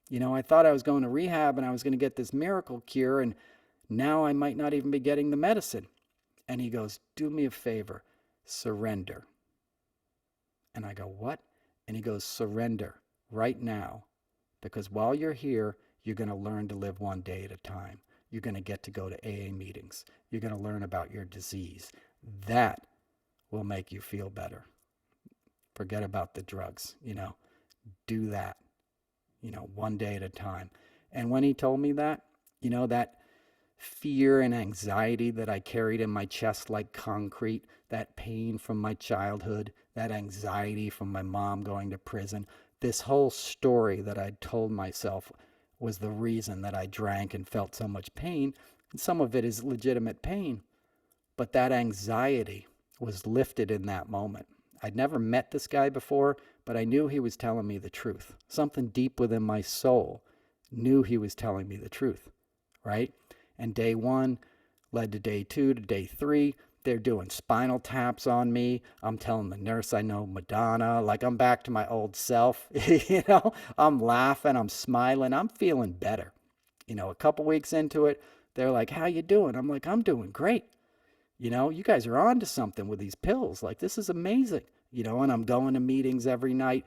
I thought I was going to rehab and I was going to get this miracle cure, and now I might not even be getting the medicine. And he goes, do me a favor, surrender. And I go, what? And he goes, surrender right now, because while you're here, you're going to learn to live one day at a time. You're going to get to go to AA meetings. You're going to learn about your disease. That will make you feel better. Forget about the drugs, do that. One day at a time. And when he told me that, that fear and anxiety that I carried in my chest like concrete, that pain from my childhood, that anxiety from my mom going to prison, this whole story that I'd told myself was the reason that I drank and felt so much pain. And some of it is legitimate pain. But that anxiety was lifted in that moment. I'd never met this guy before, but I knew he was telling me the truth. Something deep within my soul knew he was telling me the truth, right? And day one led to day two to day three. They're doing spinal taps on me. I'm telling the nurse I know Madonna, like I'm back to my old self. I'm laughing, I'm smiling, I'm feeling better. A couple weeks into it, they're like, "How you doing?" I'm like, "I'm doing great. You guys are on to something with these pills. Like, this is amazing." And I'm going to meetings every night.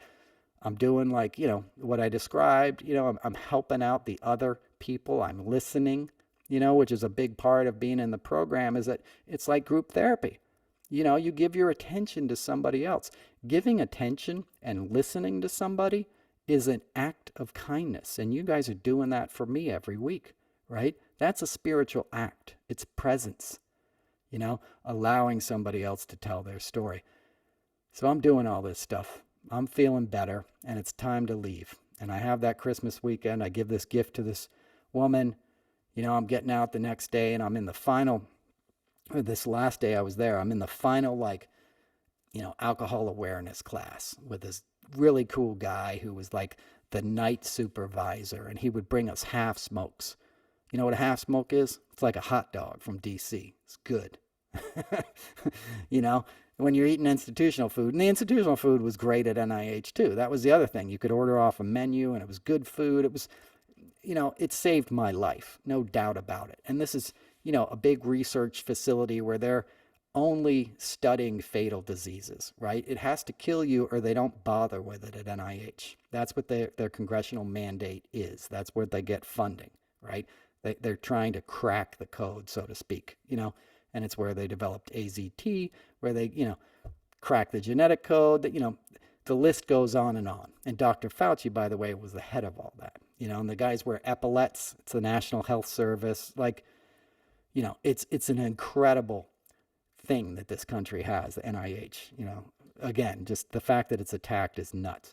I'm doing like, what I described, I'm helping out the other people. I'm listening, which is a big part of being in the program, is that it's like group therapy. You give your attention to somebody else. Giving attention and listening to somebody is an act of kindness. And you guys are doing that for me every week, right? That's a spiritual act. It's presence, allowing somebody else to tell their story. So I'm doing all this stuff. I'm feeling better, and it's time to leave. And I have that Christmas weekend. I give this gift to this woman. I'm getting out the next day, and I'm in the final, or this last day I was there, I'm in the final, alcohol awareness class with this really cool guy who was like the night supervisor, and he would bring us half smokes. You know what a half smoke is? It's like a hot dog from DC. It's good. When you're eating institutional food, and the institutional food was great at NIH too. That was the other thing. You could order off a menu, and it was good food. It was, it saved my life, no doubt about it. And this is, a big research facility where they're only studying fatal diseases, right? It has to kill you or they don't bother with it at NIH. That's what their congressional mandate is. That's where they get funding, right? They're trying to crack the code, so to speak, and it's where they developed AZT, where they, crack the genetic code, the list goes on. And Dr. Fauci, by the way, was the head of all that, and the guys wear epaulets. It's the National Health Service. It's an incredible thing that this country has, the NIH, again, just the fact that it's attacked is nuts.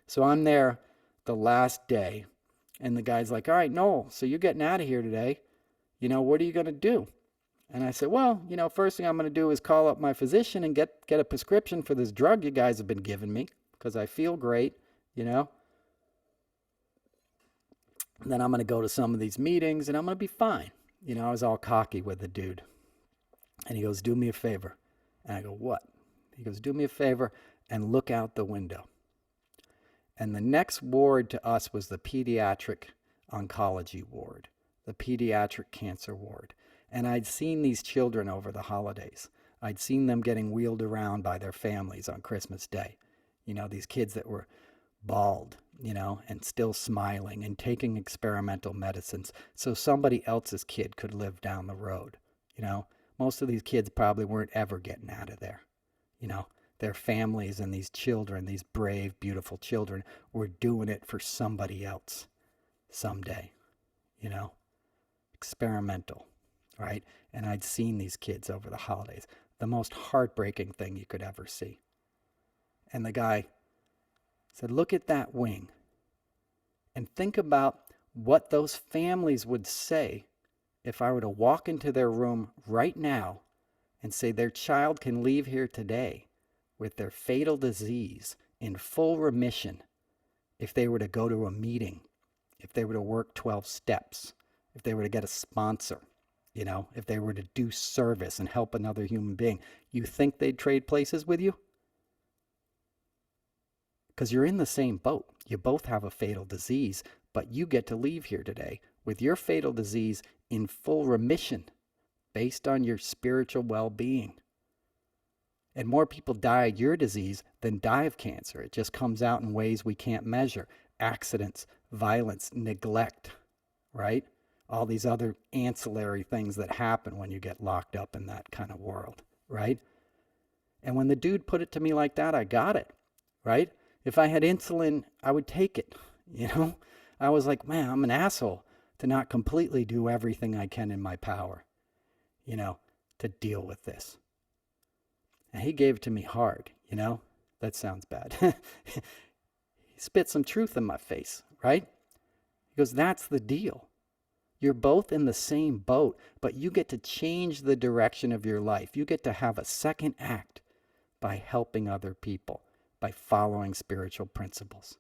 So I'm there the last day, and the guy's like, "All right, Noel, so you're getting out of here today. What are you going to do?" And I said, "Well, first thing I'm going to do is call up my physician and get a prescription for this drug you guys have been giving me, because I feel great, And then I'm going to go to some of these meetings, and I'm going to be fine." I was all cocky with the dude. And he goes, "Do me a favor." And I go, "What?" He goes, "Do me a favor and look out the window." And the next ward to us was the pediatric oncology ward, the pediatric cancer ward. And I'd seen these children over the holidays. I'd seen them getting wheeled around by their families on Christmas Day. These kids that were bald, and still smiling and taking experimental medicines so somebody else's kid could live down the road. Most of these kids probably weren't ever getting out of there. Their families and these children, these brave, beautiful children, were doing it for somebody else someday. Experimental, right? And I'd seen these kids over the holidays. The most heartbreaking thing you could ever see. And the guy said, "Look at that wing and think about what those families would say if I were to walk into their room right now and say their child can leave here today with their fatal disease in full remission, if they were to go to a meeting, if they were to work 12 steps, if they were to get a sponsor, if they were to do service and help another human being. You think they'd trade places with you? Because you're in the same boat. You both have a fatal disease, but you get to leave here today with your fatal disease in full remission based on your spiritual well-being. And more people die of your disease than die of cancer. It just comes out in ways we can't measure. Accidents, violence, neglect, right? All these other ancillary things that happen when you get locked up in that kind of world, right? And when the dude put it to me like that, I got it, right? If I had insulin, I would take it, I was like, man, I'm an asshole to not completely do everything I can in my power, to deal with this. And he gave it to me hard, That sounds bad. He spit some truth in my face, right? He goes, "That's the deal. You're both in the same boat, but you get to change the direction of your life. You get to have a second act by helping other people, by following spiritual principles.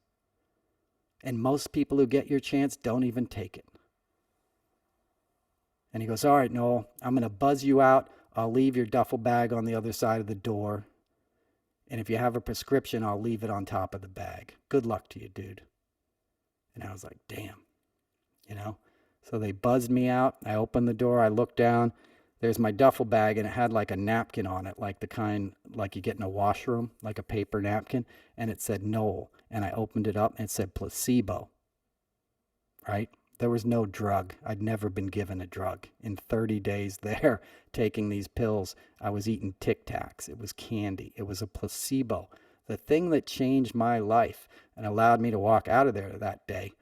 And most people who get your chance don't even take it. And he goes, all right, Noel, I'm going to buzz you out. I'll leave your duffel bag on the other side of the door. And if you have a prescription, I'll leave it on top of the bag. Good luck to you, dude. And I was like, damn, you know? So they buzzed me out. I opened the door. I looked down. There's my duffel bag, and it had like a napkin on it, like the kind like you get in a washroom, like a paper napkin. And it said Noel. And I opened it up, and it said placebo, right? There was no drug. I'd never been given a drug. In 30 days there, taking these pills, I was eating Tic Tacs. It was candy. It was a placebo. The thing that changed my life and allowed me to walk out of there that day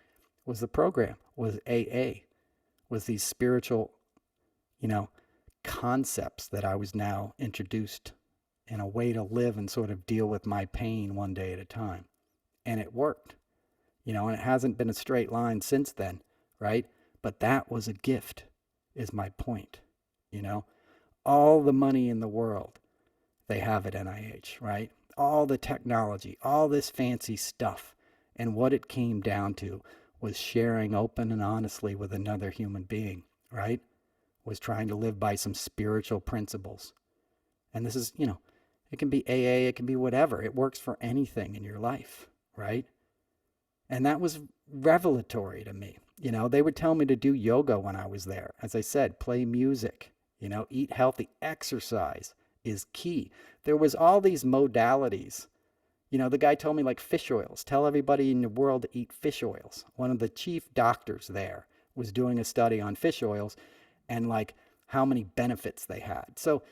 was the program, was AA, was these spiritual, concepts that I was now introduced in a way to live and sort of deal with my pain one day at a time. And it worked, and it hasn't been a straight line since then. Right? But that was a gift, is my point. All the money in the world, they have at NIH, right? All the technology, all this fancy stuff. And what it came down to was sharing open and honestly with another human being, right? Was trying to live by some spiritual principles. And this is, it can be AA, it can be whatever. It works for anything in your life, right? And that was revelatory to me. They would tell me to do yoga when I was there. As I said, play music, eat healthy. Exercise is key. There was all these modalities. The guy told me like fish oils. Tell everybody in the world to eat fish oils. One of the chief doctors there was doing a study on fish oils and like how many benefits they had. So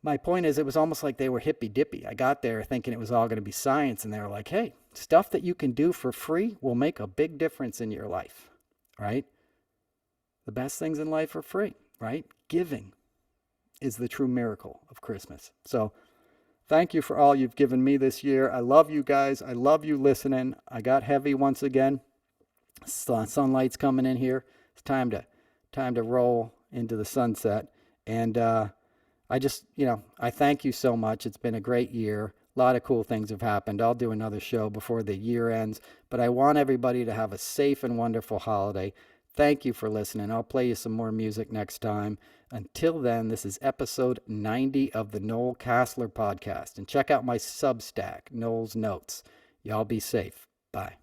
my point is, it was almost like they were hippy dippy. I got there thinking it was all going to be science, and they were like, hey, stuff that you can do for free will make a big difference in your life, right? The best things in life are free, right? Giving is the true miracle of Christmas. So thank you for all you've given me this year. I love you guys. I love you listening. I got heavy once again. Sunlight's coming in here. It's time to roll into the sunset. And I just, I thank you so much. It's been a great year. A lot of cool things have happened. I'll do another show before the year ends, but I want everybody to have a safe and wonderful holiday. Thank you for listening. I'll play you some more music next time. Until then, this is episode 90 of the Noel Casler podcast. And check out my Substack, Noel's Notes. Y'all be safe. Bye.